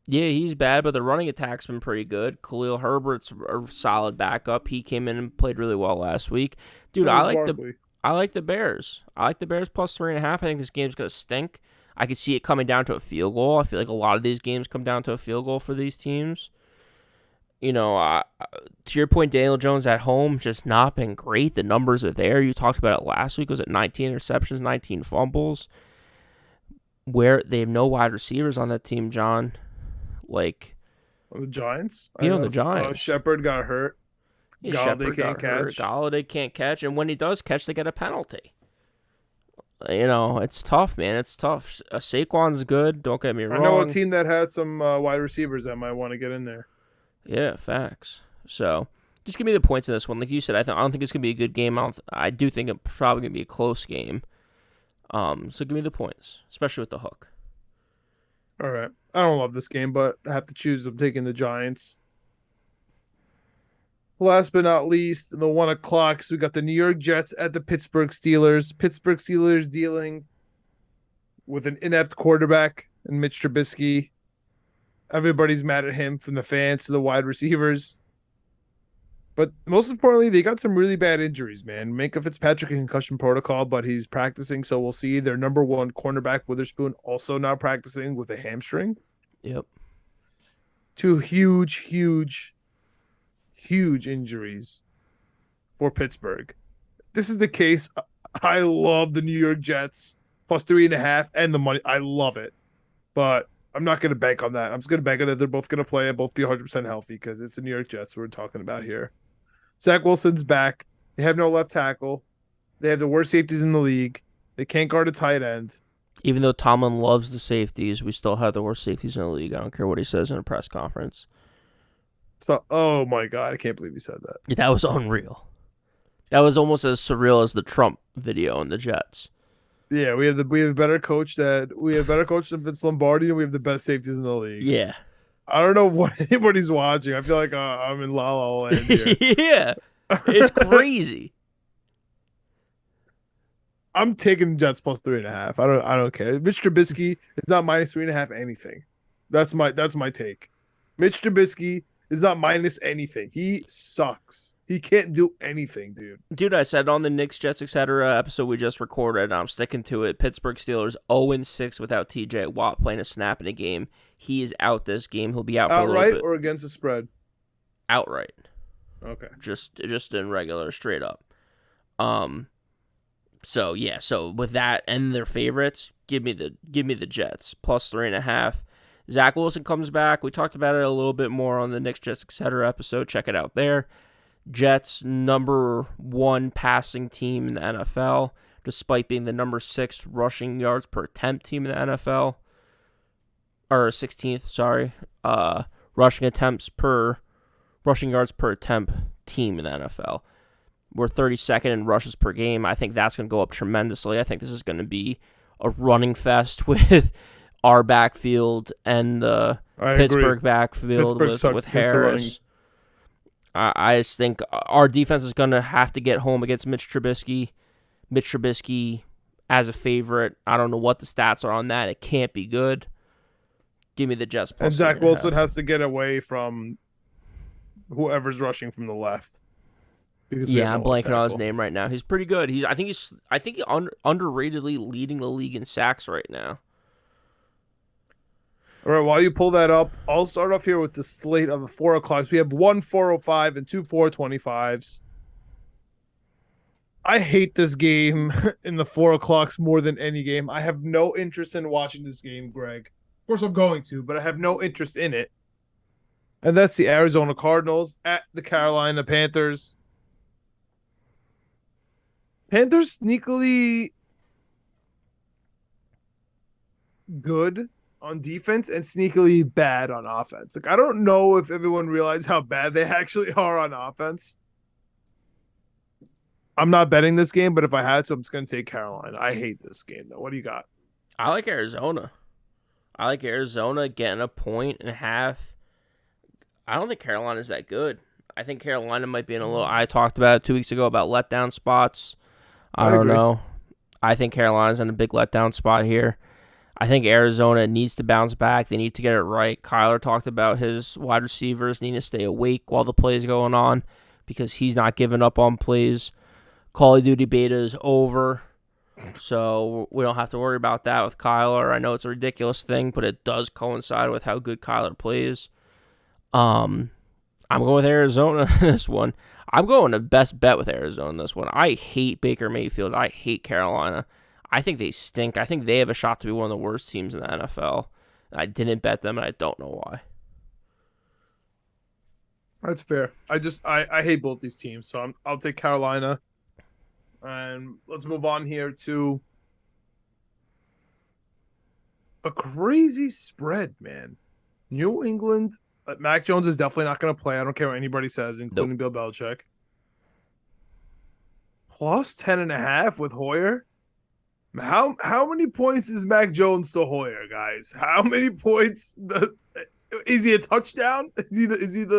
Yeah, he's bad, but the running attack's been pretty good. Khalil Herbert's a solid backup. He came in and played really well last week. Dude, I like the Bears. I like the Bears +3.5. I think this game's going to stink. I could see it coming down to a field goal. I feel like a lot of these games come down to a field goal for these teams. You know, to your point, Daniel Jones at home just not been great. The numbers are there. You talked about it last week. Was it 19 interceptions, 19 fumbles? Where they have no wide receivers on that team, John. Like the Giants? The Giants. Shepard got hurt. Yeah, Galladay can't catch. Galladay can't catch, and when he does catch, they get a penalty. You know, it's tough, man. It's tough. Saquon's good. Don't get me wrong. I know a team that has some wide receivers that might want to get in there. Yeah, facts. So, just give me the points in this one. Like you said, I don't think it's gonna be a good game. I do think it's probably gonna be a close game. So give me the points, especially with the hook. All right. I don't love this game, but I have to choose. I'm taking the Giants. Last but not least, the 1 o'clocks, we got the New York Jets at the Pittsburgh Steelers. Pittsburgh Steelers dealing with an inept quarterback in Mitch Trubisky. Everybody's mad at him, from the fans to the wide receivers. But most importantly, they got some really bad injuries, man. Minka Fitzpatrick in concussion protocol, but he's practicing, so we'll see. Their number one cornerback, Witherspoon, also not practicing with a hamstring. Yep. Two huge injuries for Pittsburgh. This is the case. I love the New York Jets +3.5 and the money. I love it. But I'm not going to bank on that. I'm just going to bank on that they're both going to play and both be 100% healthy because it's the New York Jets we're talking about here. Zach Wilson's back. They have no left tackle. They have the worst safeties in the league. They can't guard a tight end. Even though Tomlin loves the safeties, we still have the worst safeties in the league. I don't care what he says in a press conference. So, oh my God, I can't believe he said that. Yeah, that was unreal. That was almost as surreal as the Trump video in the Jets. Yeah, we have a better coach than Vince Lombardi, and we have the best safeties in the league. Yeah. I don't know what anybody's watching. I feel like I'm in La La Land here. Yeah, it's crazy. I'm taking the Jets +3.5. I don't care. Mitch Trubisky is not -3.5 anything. That's my take. Mitch Trubisky is not minus anything. He sucks. He can't do anything, dude. Dude, I said on the Knicks, Jets, etc. episode we just recorded, I'm sticking to it. Pittsburgh Steelers 0-6 without TJ Watt playing a snap in a game. He is out this game. He'll be out for a little bit. Outright or against the spread? Outright. Okay. Just in regular, straight up. So yeah, so with that and their favorites, give me the Jets +3.5. Zach Wilson comes back. We talked about it a little bit more on the Knicks, Jets, etc. episode. Check it out there. Jets number 1 passing team in the NFL, despite being the number 6 rushing yards per attempt team in the NFL. Or 16th, sorry. Rushing yards per attempt team in the NFL. We're 32nd in rushes per game. I think that's going to go up tremendously. I think this is going to be a running fest with our backfield and the I agree. Pittsburgh backfield Pittsburgh with sucks against the running. Harris. I just think our defense is going to have to get home against Mitch Trubisky. Mitch Trubisky as a favorite. I don't know what the stats are on that. It can't be good. Give me the Jets plus And Zach 8.5. Wilson has to get away from whoever's rushing from the left. Yeah, I'm blanking on his name right now. He's pretty good. I think he's underratedly leading the league in sacks right now. All right, while you pull that up, I'll start off here with the slate of the 4 o'clocks. We have 1 4:05 and 2 4:25s. I hate this game in the 4 o'clocks more than any game. I have no interest in watching this game, Greg. Of course, I'm going to, but I have no interest in it. And that's the Arizona Cardinals at the Carolina Panthers. Panthers sneakily good on defense and sneakily bad on offense. Like, I don't know if everyone realized how bad they actually are on offense. I'm not betting this game, but if I had to, I'm just going to take Carolina. I hate this game, though. What do you got? I like Arizona. I like Arizona getting a 1.5. I don't think Carolina's that good. I think Carolina might be in a little... I talked about it 2 weeks ago about letdown spots. I don't know. I think Carolina's in a big letdown spot here. I think Arizona needs to bounce back. They need to get it right. Kyler talked about his wide receivers needing to stay awake while the play is going on because he's not giving up on plays. Call of Duty beta is over, so we don't have to worry about that with Kyler. I know it's a ridiculous thing, but it does coincide with how good Kyler plays. I'm going with Arizona in this one. I'm going the best bet with Arizona in this one. I hate Baker Mayfield. I hate Carolina. I think they stink. I think they have a shot to be one of the worst teams in the NFL. I didn't bet them, and I don't know why. That's fair. I hate both these teams, so I'll take Carolina. And let's move on here to a crazy spread, man. New England. Mac Jones is definitely not going to play. I don't care what anybody says, including Bill Belichick. Plus 10.5 with Hoyer. How many points is Mac Jones to Hoyer, guys? How many points? Is he a touchdown? Is it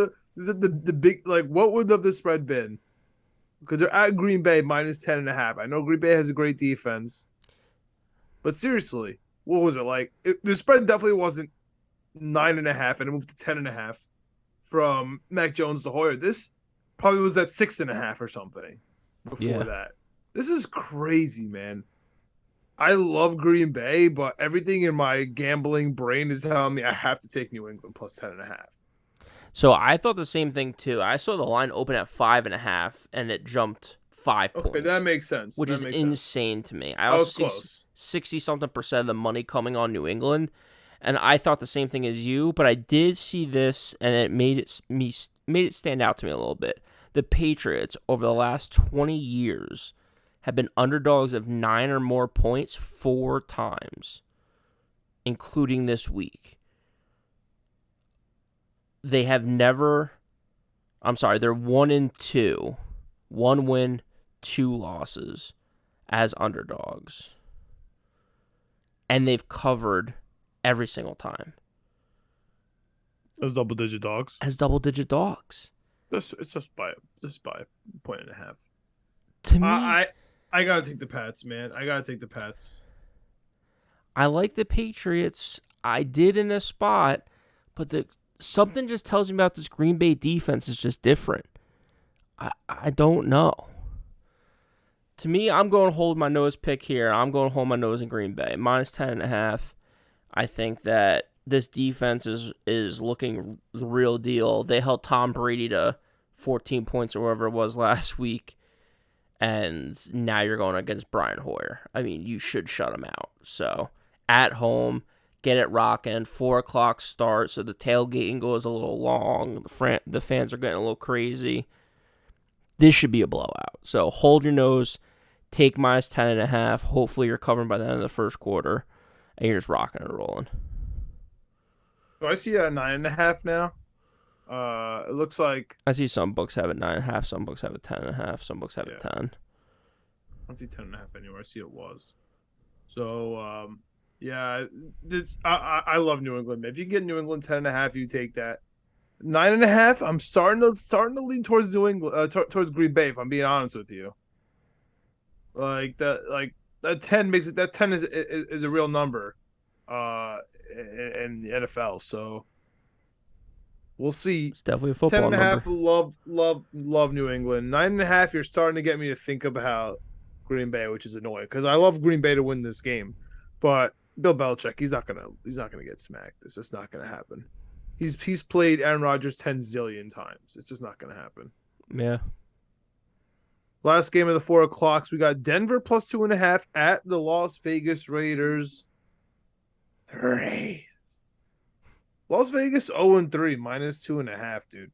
the big, like, what would the spread been? Because they're at Green Bay minus 10.5. I know Green Bay has a great defense, but seriously, what was it like? The spread definitely wasn't 9.5, and it moved to 10.5 from Mac Jones to Hoyer. This probably was at 6.5 or something before that. This is crazy, man. I love Green Bay, but everything in my gambling brain is telling me I have to take New England plus 10.5. So I thought the same thing too. I saw the line open at 5.5, and it jumped 5 points. Okay, that makes sense. Which is insane to me. I also see 60-something% of the money coming on New England, and I thought the same thing as you. But I did see this, and it made it stand out to me a little bit. The Patriots over the last 20 years have been underdogs of 9 or more points 4 times, including this week. They have never... I'm sorry, they're 1-2. 1 win, 2 losses as underdogs. And they've covered every single time. As double-digit dogs? As double-digit dogs. It's just by 1.5. To me... I gotta take the Pats, man. I gotta take the Pats. I like the Patriots. I did in this spot, but something just tells me about this Green Bay defense is just different. I don't know. To me, I'm going to hold my nose pick here. I'm going to hold my nose in Green Bay. Minus 10.5. I think that this defense is looking the real deal. They held Tom Brady to 14 points or whatever it was last week. And now you're going against Brian Hoyer. I mean, you should shut him out. So, at home, get it rocking. 4 o'clock start, so the tailgating goes a little long. The fans are getting a little crazy. This should be a blowout. So, hold your nose. Take minus 10.5. Hopefully, you're covering by the end of the first quarter. And you're just rocking and rolling. Do I see a 9.5 now? It looks like I see some books have it 9.5, some books have it 10.5, some books have it yeah. 10. I don't see 10.5 anywhere. I see it was. So yeah, I love New England. Man. If you can get New England 10.5, you take that. 9.5. I'm starting to lean towards New England, towards Green Bay. If I'm being honest with you, like that 10 makes it. That 10 is a real number, uh, in the NFL. So we'll see. It's definitely a Ten football and a number. half. Love New England. 9.5. You're starting to get me to think about Green Bay, which is annoying because I love Green Bay to win this game, but Bill Belichick, he's not gonna get smacked. It's just not gonna happen. He's played Aaron Rodgers 10 zillion times. It's just not gonna happen. Yeah. Last game of the 4 o'clocks, we got Denver plus 2.5 at the Las Vegas Raiders. Raiders. Las Vegas 0-3 minus 2.5, dude.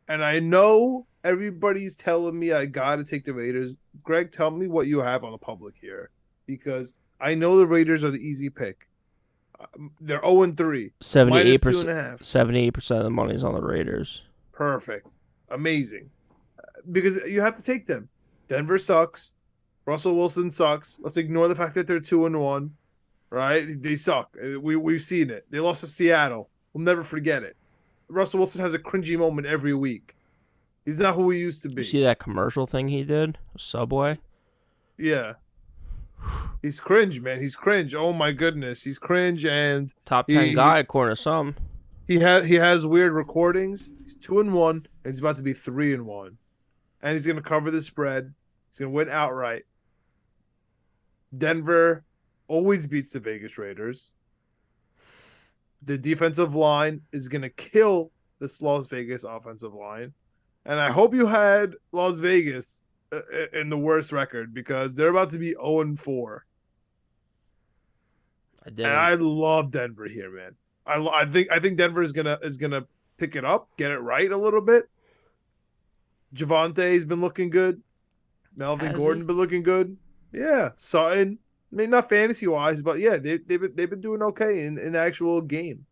And I know everybody's telling me I gotta take the Raiders. Greg, tell me what you have on the public here, because I know the Raiders are the easy pick. They're 0-3, minus 78%, 2.5. 78% of the money's on the Raiders. Perfect, amazing. Because you have to take them. Denver sucks. Russell Wilson sucks. Let's ignore the fact that they're 2-1. Right? They suck. We've seen it. They lost to Seattle. We'll never forget it. Russell Wilson has a cringy moment every week. He's not who he used to You be. see that commercial thing he did? Subway? Yeah. He's cringe, man. He's cringe. Oh my goodness. He's cringe, and Top 10 he guy, according to some. he has weird recordings. He's 2-1, and he's about to be 3-1. And he's gonna cover the spread. He's gonna win outright. Denver always beats the Vegas Raiders. The defensive line is gonna kill this Las Vegas offensive line. And I hope you had Las Vegas in the worst record, because they're about to be 0-4. I And didn't. I love Denver here, man. I think Denver is gonna pick it up, get it right a little bit. Javante's been looking good. Melvin Has Gordon he? been looking good. Yeah, Sutton. I mean, not fantasy wise, but yeah, they've been doing okay in the actual game.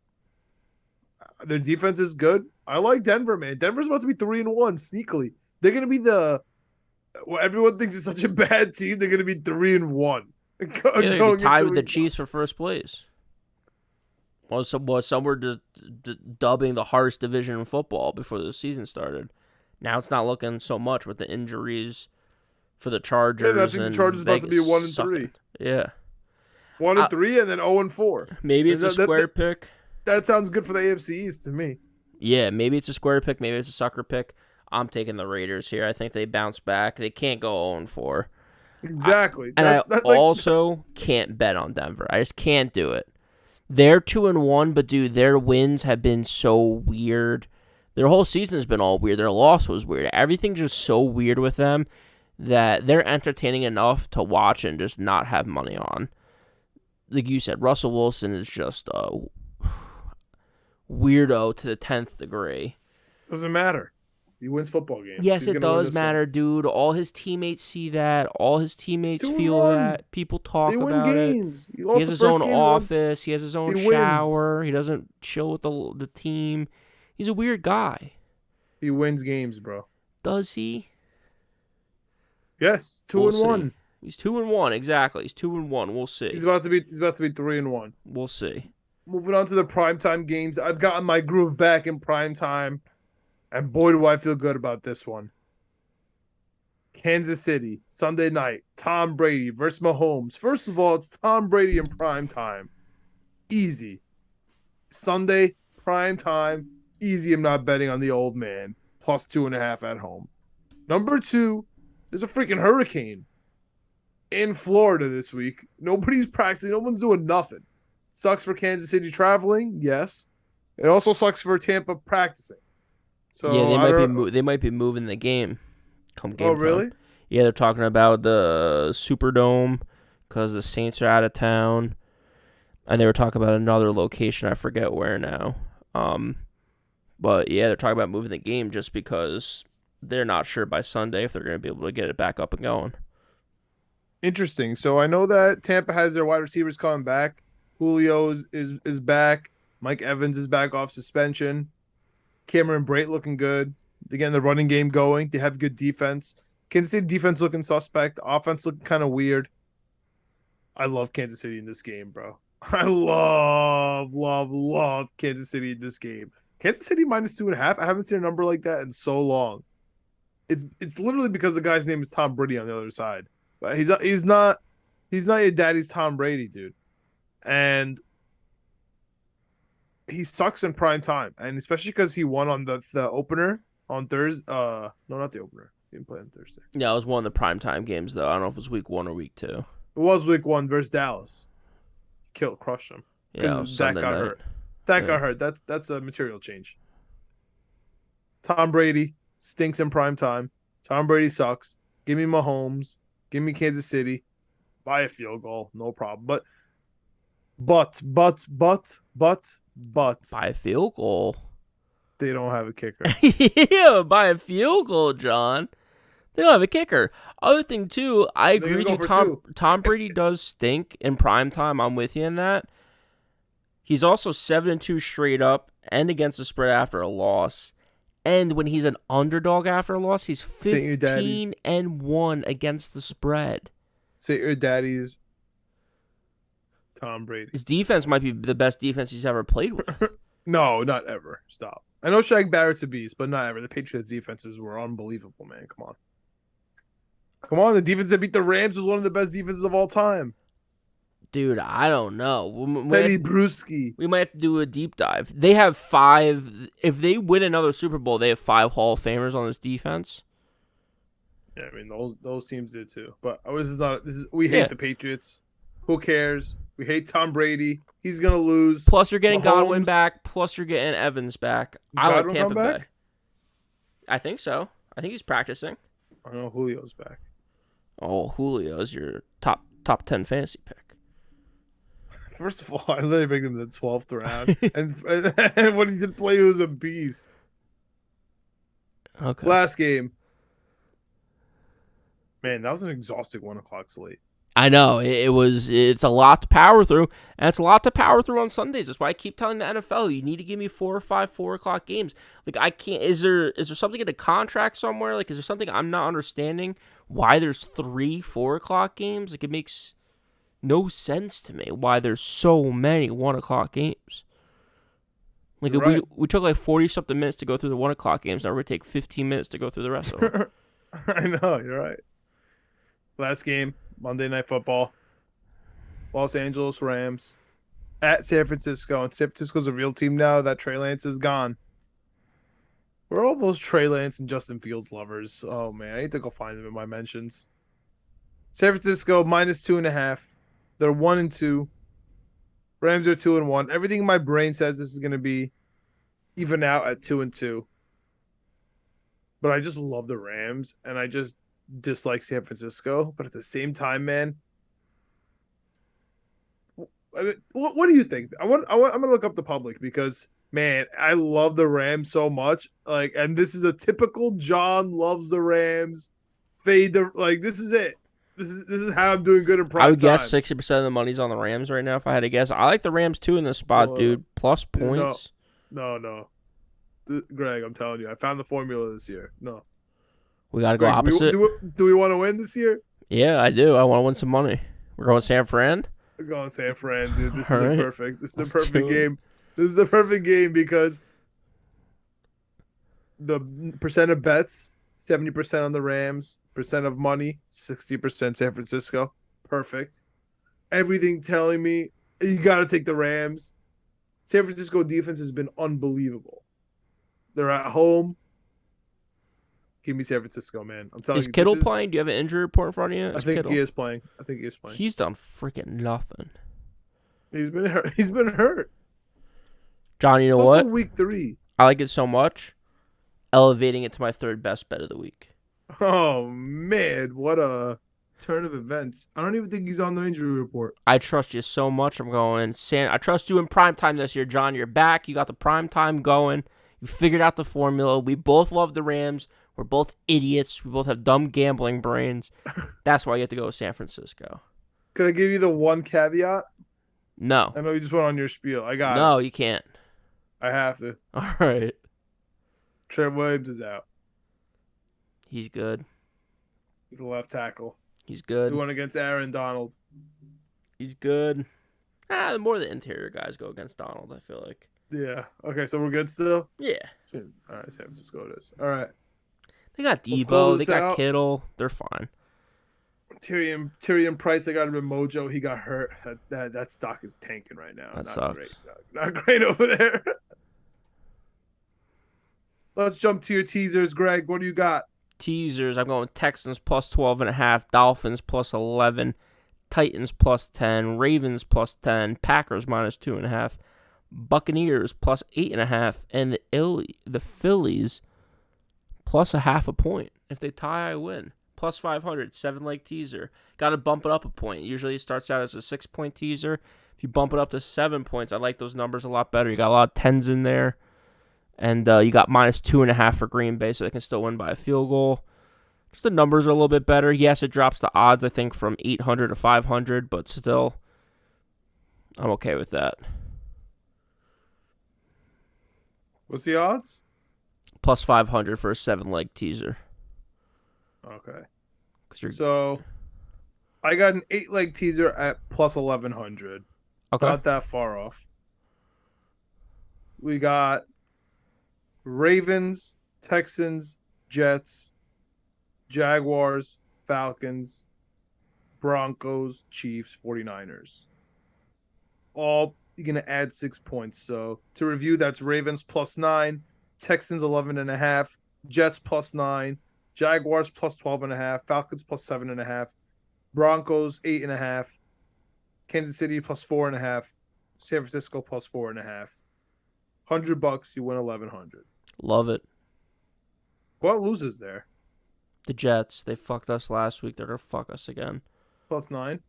Their defense is good. I like Denver, man. Denver's about to be 3-1 sneakily. They're gonna be well, everyone thinks it's such a bad team. They're gonna be 3-1 Yeah, they'd be going tied into with the week one. Chiefs for first place. Some were just dubbing the hardest division in football before the season started. Now it's not looking so much with the injuries for the And I Chargers think the and Chargers about to be Vegas one and three, sucking. Yeah. one I, and three, and then 0-4. maybe And it's a square pick. that sounds good for the AFC East to me. Yeah, maybe it's a square pick. Maybe it's a sucker pick. I'm taking the Raiders here. I think they bounce back. They can't go 0-4. Exactly. And I That's like also can't bet on Denver. I just can't do it. They're 2-1, but dude, their wins have been so weird. Their whole season has been all weird. Their loss was weird. Everything's just so weird with them that they're entertaining enough to watch and just not have money on. Like you said, Russell Wilson is just a weirdo to the 10th degree. doesn't matter. He wins football games. Yes, He's it gonna win does this matter, one. dude. All his teammates see that. All his teammates feel 2-1. that. People They talk win about it. games. He He lost has the his first own game. He won. office. He has his own He wins. shower. He doesn't chill with the team. He's a weird guy. He wins games, bro. Does he? Yes, 2-1. See. He's 2-1, exactly. He's 2-1. We'll see. He's about to be 3-1. We'll see. Moving on to the primetime games. I've gotten my groove back in primetime, and boy do I feel good about this one. Kansas City, Sunday night, Tom Brady versus Mahomes. First of all, it's Tom Brady in primetime. Easy. Sunday, primetime, easy. I'm not betting on the old man. Plus 2.5 at home. Number two, there's a freaking hurricane in Florida this week. Nobody's practicing. No one's doing nothing. Sucks for Kansas City traveling, yes. It also sucks for Tampa practicing. So yeah, they might be moving the game. Come game Oh, time. really? Yeah, they're talking about the Superdome because the Saints are out of town, and they were talking about another location. I forget where now. But yeah, they're talking about moving the game just because they're not sure by Sunday if they're going to be able to get it back up and going. Interesting. So I know that Tampa has their wide receivers coming back. Julio is back. Mike Evans is back off suspension. Cameron Brate looking good. They're getting the running game going. They have good defense. Kansas City defense looking suspect. Offense looking kind of weird. I love Kansas City in this game, bro. I love Kansas City in this game. Kansas City -2.5. I haven't seen a number like that in so long. It's literally because the guy's name is Tom Brady on the other side. But he's not your daddy's Tom Brady, dude. And he sucks in prime time. And especially because he won on the opener on Thursday. No, not the opener. He didn't play on Thursday. Yeah, it was one of the primetime games, though. I don't know if it was week 1 or week 2. It was week 1 versus Dallas. Crushed him. Yeah, it was Dak Sunday got night. hurt. Dak got hurt. That's a material change. Tom Brady stinks in prime time. Tom Brady sucks. Give me Mahomes. Give me Kansas City. Buy a field goal. No problem. But By a field goal. they don't have a kicker. Yeah, by a field goal, John. They don't have a kicker. Other thing, too, I agree with you. Tom Brady does stink in prime time. I'm with you in that. He's also 7-2 straight up and against the spread after a loss. And when he's an underdog after a loss, he's 15-1 against the spread. Say your daddy's Tom Brady. His defense might be the best defense he's ever played with. No, not ever. Stop. I know Shaq Barrett's a beast, but not ever. The Patriots' defenses were unbelievable, man. Come on. Come on. The defense that beat the Rams was one of the best defenses of all time. Dude, I don't know. Teddy Bruschi. We might have to do a deep dive. They have 5. If they win another Super Bowl, they have 5 Hall of Famers on this defense. Yeah, I mean those teams did too. But we hate the Patriots. Who cares? We hate Tom Brady. He's gonna lose. Plus, you're getting Godwin back. Plus, you're getting Evans back. I like Tampa Bay. I think so. I think he's practicing. I know Julio's back. Oh, Julio's your top 10 fantasy pick. First of all, I literally picked him in the 12th round, and when he did play, he was a beast. Okay. Last game, man, that was an exhausting 1:00 slate. I know it's a lot to power through, and it's a lot to power through on Sundays. That's why I keep telling the NFL, you need to give me 4 or 5 4:00 games. Like I can't. Is there something in the contract somewhere? Like is there something I'm not understanding? Why there's 3 4:00 games? Like it makes no sense to me why there's so many 1:00 games. Like right. we took like 40-something minutes to go through the 1:00 games. Now we're gonna take 15 minutes to go through the rest of them. I know, you're right. Last game, Monday Night Football. Los Angeles Rams at San Francisco. And San Francisco's a real team now that Trey Lance is gone. Where are all those Trey Lance and Justin Fields lovers? Oh, man. I need to go find them in my mentions. San Francisco, -2.5. They're 1-2. Rams are 2-1. Everything in my brain says this is going to be even out at 2-2. But I just love the Rams, and I just dislike San Francisco. But at the same time, man, I mean, what do you think? I'm gonna look up the public because, man, I love the Rams so much. Like, and this is a typical John loves the Rams. This is it. This is how I'm doing good in prime time. I would guess 60% of the money's on the Rams right now if I had to guess. I like the Rams too in this spot, dude. Plus points. No. Greg, I'm telling you, I found the formula this year. No. We got to go opposite. Do we want to win this year? Yeah, I do. I want to win some money. We're going San Fran? We're going San Fran, dude. This is the perfect game. This is the perfect game because the percent of bets, 70% on the Rams, percent of money, 60% San Francisco. Perfect. Everything telling me you got to take the Rams. San Francisco defense has been unbelievable. They're at home. Give me San Francisco, man. I'm telling you. Is Kittle playing? Do you have an injury report in front of you? I think he is playing. He's done freaking nothing. He's been hurt. John, you know what? Week 3. I like it so much. Elevating it to my 3rd best bet of the week. Oh, man. What a turn of events. I don't even think he's on the injury report. I trust you so much. I'm going. I trust you in primetime this year, John. You're back. You got the primetime going. You figured out the formula. We both love the Rams. We're both idiots. We both have dumb gambling brains. That's why you have to go with San Francisco. Could I give you the one caveat? No. I know you just went on your spiel. I got it. No, you can't. I have to. All right. Trent Williams is out. He's good. He's a left tackle. He's good. Doing against Aaron Donald. He's good. The more the interior guys go against Donald, I feel like. Yeah. Okay, so we're good still? Yeah. All right, San Francisco it is. All right. They got Let's Debo. close They this got out. Kittle. They're fine. Tyrion Price, they got him in Mojo. He got hurt. That stock is tanking right now. That Not sucks. great. Not great over there. Let's jump to your teasers, Greg. What do you got? Teasers. I'm going Texans plus 12.5. Dolphins plus 11. Titans plus 10. Ravens plus 10. Packers minus 2.5. Buccaneers plus 8.5. And the Phillies plus 0.5 point. If they tie, I win. Plus 500. 7-leg teaser. Got to bump it up a point. Usually it starts out as a 6-point teaser. If you bump it up to 7 points, I like those numbers a lot better. You got a lot of 10s in there. And you got minus 2.5 for Green Bay, so they can still win by a field goal. Just the numbers are a little bit better. Yes, it drops the odds, I think, from 800 to 500, but still, I'm okay with that. What's the odds? Plus 500 for a 7-leg teaser. Okay. So, I got an 8-leg teaser at plus 1,100. Okay. Not that far off. We got Ravens, Texans, Jets, Jaguars, Falcons, Broncos, Chiefs, 49ers. All you're going to add 6 points. So to review, that's Ravens plus 9, Texans 11.5, Jets plus 9, Jaguars plus 12.5, Falcons plus 7.5, Broncos 8.5, Kansas City plus 4.5, San Francisco plus 4.5. $100, you win 1,100. Love it. What loses there? The Jets, they fucked us last week. They're going to fuck us again. Plus 9?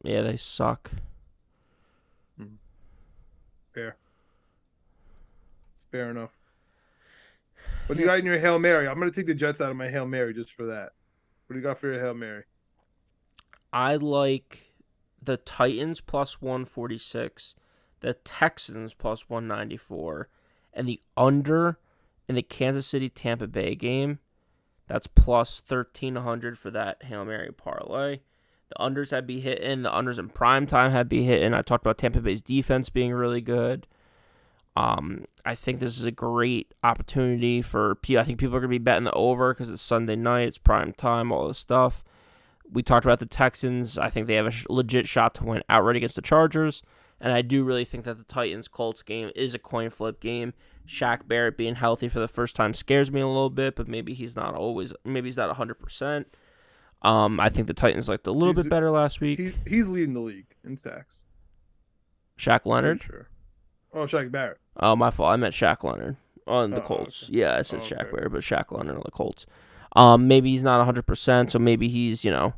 Yeah, they suck. Fair. It's fair enough. What do you got in your Hail Mary? I'm going to take the Jets out of my Hail Mary just for that. What do you got for your Hail Mary? I like the Titans plus 146, the Texans plus 194, and the under in the Kansas City-Tampa Bay game. That's plus 1,300 for that Hail Mary parlay. The unders have been hitting. The unders in Primetime have been hitting. I talked about Tampa Bay's defense being really good. I think this is a great opportunity for people. I think people are going to be betting the over because it's Sunday night. It's Primetime, all this stuff. We talked about the Texans. I think they have a legit shot to win outright against the Chargers. And I do really think that the Titans-Colts game is a coin flip game. Shaq Barrett being healthy for the first time scares me a little bit, but maybe he's not 100%. I think the Titans looked a little bit better last week. He's leading the league in sacks. Shaq Leonard? Sure. Oh, Shaq Barrett. Oh, my fault. I meant Shaq Leonard on the Colts. Okay. Yeah, I said Shaq Barrett, but Shaq Leonard on the Colts. Maybe he's not 100%, so maybe he's, on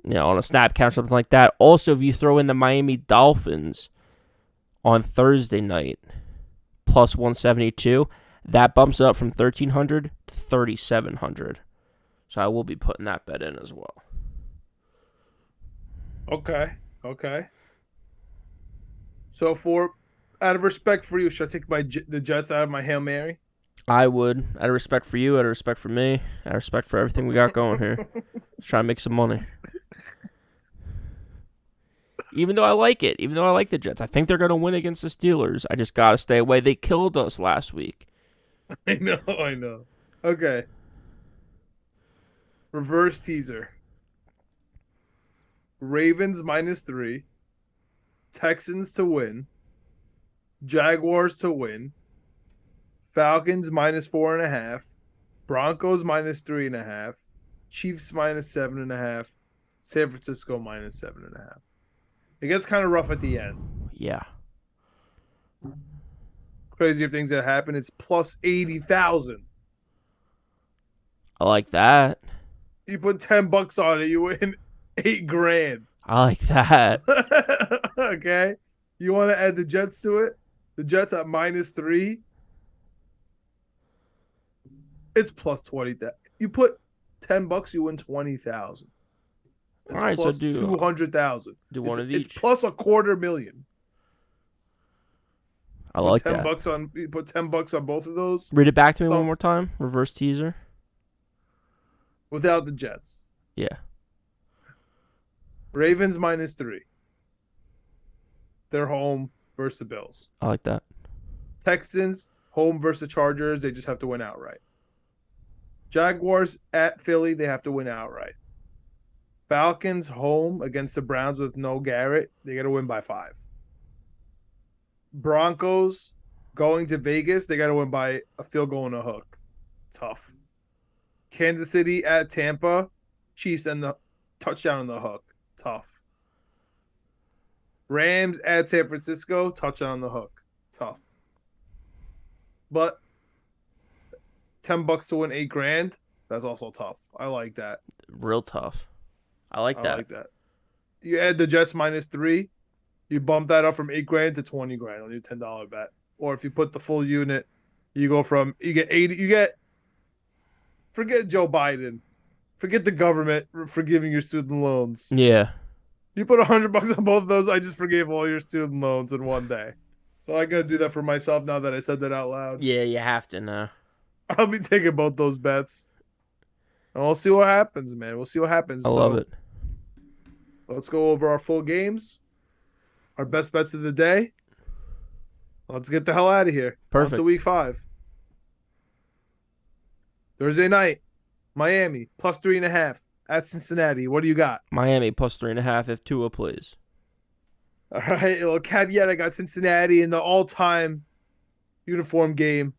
a snap count or something like that. Also, if you throw in the Miami Dolphins on Thursday night, plus 172, that bumps it up from 1,300 to 3,700. So I will be putting that bet in as well. Okay. So out of respect for you, should I take the Jets out of my Hail Mary? I would. Out of respect for you, out of respect for me, out of respect for everything we got going here. Let's try to make some money. Even though I like it, even though I like the Jets, I think they're going to win against the Steelers. I just got to stay away. They killed us last week. I know. Okay. Reverse teaser. Ravens minus 3. Texans to win. Jaguars to win. Falcons minus 4.5. Broncos minus 3.5. Chiefs minus 7.5. San Francisco minus 7.5. It gets kind of rough at the end. Yeah. Crazier things that happen. It's plus 80,000. I like that. You put $10 on it, you win $8,000. I like that. Okay. You want to add the Jets to it? The Jets at minus 3. It's plus 20,000. You put $10, you win 20,000. All right, plus so do 200,000. Do one of each. It's plus $250,000. I Put like ten that. bucks on. You put $10 on both of those. Read it back to me one So more time. Reverse teaser. without the Jets, Yeah, Ravens -3. They're home versus the Bills. I like that. Texans home versus Chargers. They just have to win outright. Jaguars at Philly. They have to win outright. Falcons home against the Browns with no Garrett. They got to win by 5. Broncos going to Vegas. They got to win by a field goal and a hook. Tough. Kansas City at Tampa. Chiefs and the touchdown on the hook. Tough. Rams at San Francisco. Touchdown on the hook. Tough. But $10 to win $8,000. That's also tough. I like that. Real tough. I like that. I like that. You add the Jets -3. You bump that up from $8,000 to $20,000 on your $10 bet. Or if you put the full unit, you get 80. Forget Joe Biden. Forget the government forgiving your student loans. Yeah. You put $100 on both of those. I just forgave all your student loans in one day. So I gotta do that for myself now that I said that out loud. Yeah, you have to now. I'll be taking both those bets. And we'll see what happens, man. We'll see what happens. I love it. Let's go over our full games, our best bets of the day. Let's get the hell out of here. Perfect. On to week 5. Thursday night, Miami +3.5 at Cincinnati. What do you got? Miami +3.5 if Tua plays. All right, a little caveat. I got Cincinnati in the all-time uniform game,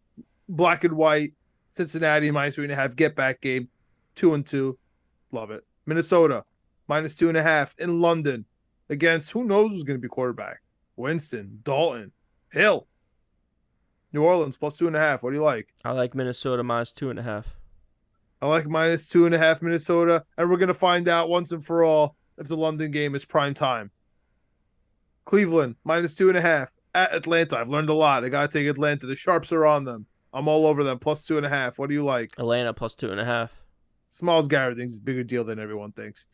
black and white. Cincinnati -3.5 get back game, 2-2. Love it. Minnesota -2.5 in London against who knows who's going to be quarterback. Winston, Dalton, Hill. New Orleans +2.5. What do you like? I like Minnesota -2.5. I like -2.5 Minnesota, and we're going to find out once and for all if the London game is prime time. Cleveland -2.5 at Atlanta. I've learned a lot. I got to take Atlanta. The Sharps are on them. I'm all over them. +2.5. What do you like? Atlanta +2.5. Smalls Garrett thinks it's a bigger deal than everyone thinks.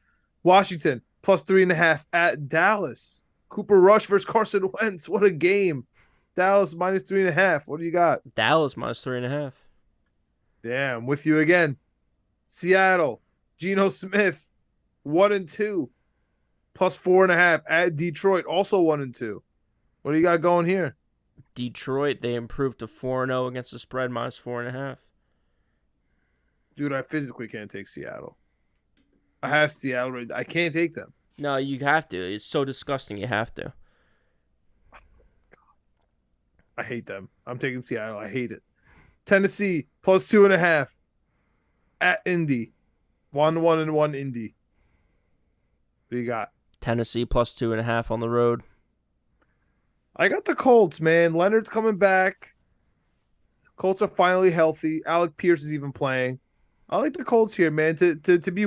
Washington +3.5 at Dallas. Cooper Rush versus Carson Wentz. What a game. Dallas -3.5. What do you got? Dallas -3.5. Yeah, I'm with you again. Seattle, Geno Smith, 1-2. +4.5 at Detroit, also 1-2. What do you got going here? Detroit, they improved to 4-0 against the spread -4.5. Dude, I physically can't take Seattle. I have Seattle. I can't take them. No, you have to. It's so disgusting. You have to. I hate them. I'm taking Seattle. I hate it. Tennessee +2.5 at Indy. 1-1 Indy. What do you got? Tennessee +2.5 on the road. I got the Colts, man. Leonard's coming back. Colts are finally healthy. Alec Pierce is even playing. I like the Colts here, man. To be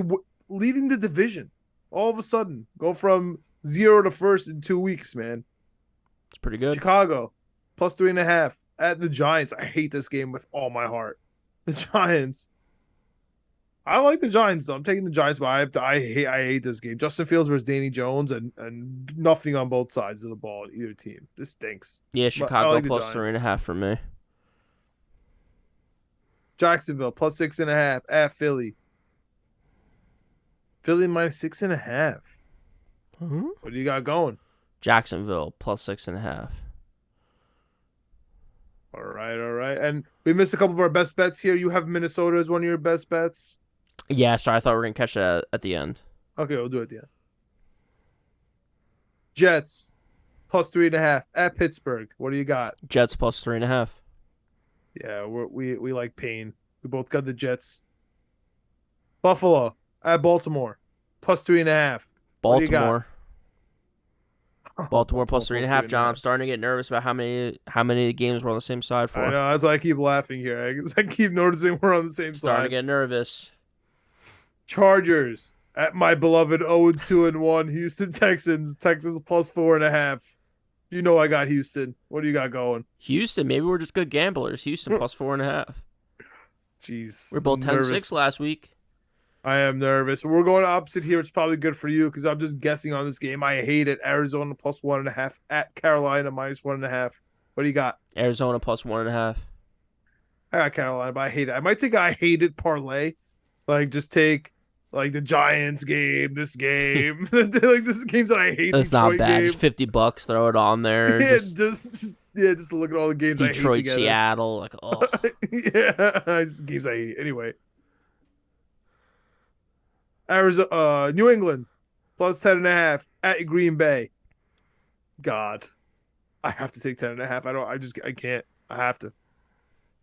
leading the division all of a sudden, go from 0 to first in 2 weeks, man. It's pretty good. Chicago +3.5 at the Giants. I hate this game with all my heart. The Giants. I like the Giants, though. I'm taking the Giants, but I hate this game. Justin Fields versus Danny Jones and nothing on both sides of the ball at either team. This stinks. Yeah, Chicago like +3.5 for me. Jacksonville +6.5 at Philly. Philly -6.5. Mm-hmm. What do you got going? Jacksonville +6.5. All right. And we missed a couple of our best bets here. You have Minnesota as one of your best bets. Yeah, sorry, I thought we were gonna catch that at the end. Okay, we'll do it at the end. Jets +3.5 at Pittsburgh. What do you got? Jets +3.5. Yeah, we like pain. We both got the Jets. Buffalo at Baltimore +3.5. What do you got? Baltimore. Baltimore +3.5. John, I'm starting to get nervous about how many games we're on the same side for. I know, that's why I keep laughing here. I keep noticing we're on the same Starting side. to get nervous. Chargers at my beloved 0-2-1 Houston Texans. Texans +4.5. You know I got Houston. What do you got going? Houston, maybe we're just good gamblers. Houston +4.5. Jeez. We're both 10-6 nervous. last week. I am nervous. We're going opposite here. It's probably good for you because I'm just guessing on this game. I hate it. Arizona +1.5 at Carolina -1.5. What do you got? Arizona plus 1.5. I got Carolina, but I hate it. I might take I hate it parlay. Like just take like the Giants game, this game. Like this is games that I hate. That's not Detroit bad. game. Just $50, throw it on there. Yeah, Just just look at all the games I hate Detroit, together. Seattle. Like, oh. Yeah, just games I hate. Anyway, Arizona, New England plus 10.5 at Green Bay. God, I have to take 10.5. I don't. I can't. I have to.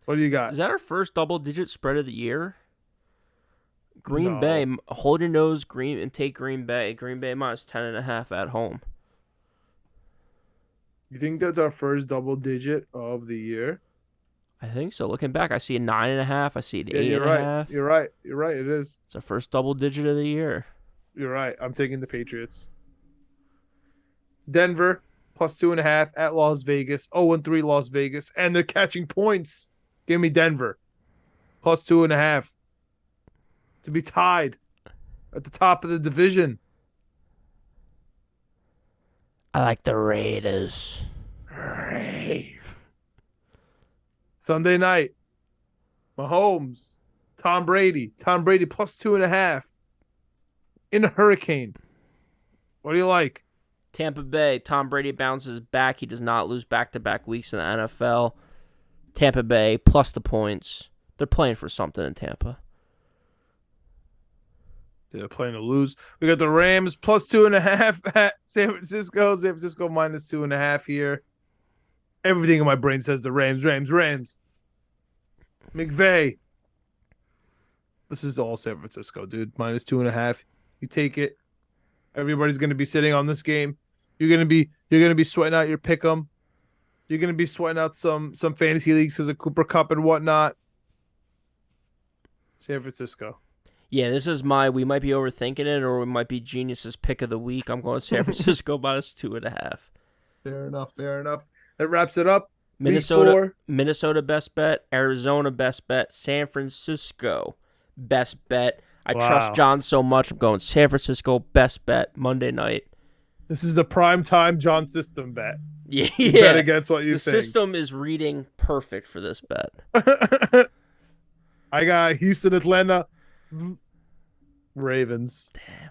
What do you got? Is that our first double-digit spread of the year? Green No. Bay, hold your nose, and take Green Bay. Green Bay minus 10.5 at home. You think that's our first double digit of the year? I think so. Looking back, I see a 9.5. I see an Yeah, 8.5. You're right. You're right. It is. It's our first double digit of the year. You're right. I'm taking the Patriots. Denver plus 2.5 at Las Vegas. 0-3 Las Vegas, and they're catching points. Give me Denver plus 2.5 to be tied at the top of the division. I like the Raiders. Sunday night, Mahomes, Tom Brady. Tom Brady plus 2.5 in a hurricane. What do you like? Tampa Bay, Tom Brady bounces back. He does not lose back-to-back weeks in the NFL. Tampa Bay plus the points. They're playing for something in Tampa. They're playing to lose. We got the Rams plus 2.5 at San Francisco. San Francisco minus 2.5 here. Everything in my brain says the Rams. McVay. This is all San Francisco, dude. Minus 2.5. You take it. Everybody's gonna be sitting on this game. You're gonna be sweating out your pick'em. You're gonna be sweating out some fantasy leagues because of Cooper Cup and whatnot. San Francisco. Yeah, this is we might be overthinking it, or we might be genius's pick of the week. I'm going San Francisco minus 2.5. Fair enough. That wraps it up. Minnesota best bet, Arizona best bet, San Francisco best bet. I trust John so much. I'm going San Francisco best bet Monday night. This is a primetime John system bet. Yeah, you bet against what you think. The system is reading perfect for this bet. I got Houston, Atlanta, Ravens. Damn.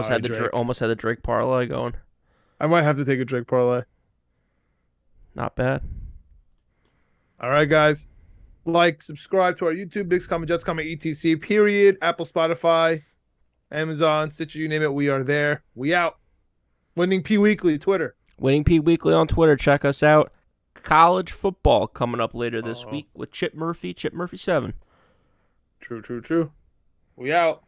Sorry, almost had the Drake parlay going. I might have to take a Drake parlay. Not bad. All right, guys. Like, subscribe to our YouTube, Bigs Comment, Jets Comment, etc. Period. Apple, Spotify, Amazon, Stitcher, you name it. We are there. We out. Winning P Weekly, Twitter. Winning P Weekly on Twitter. Check us out. College football coming up later this week with Chip Murphy 7. True. We out.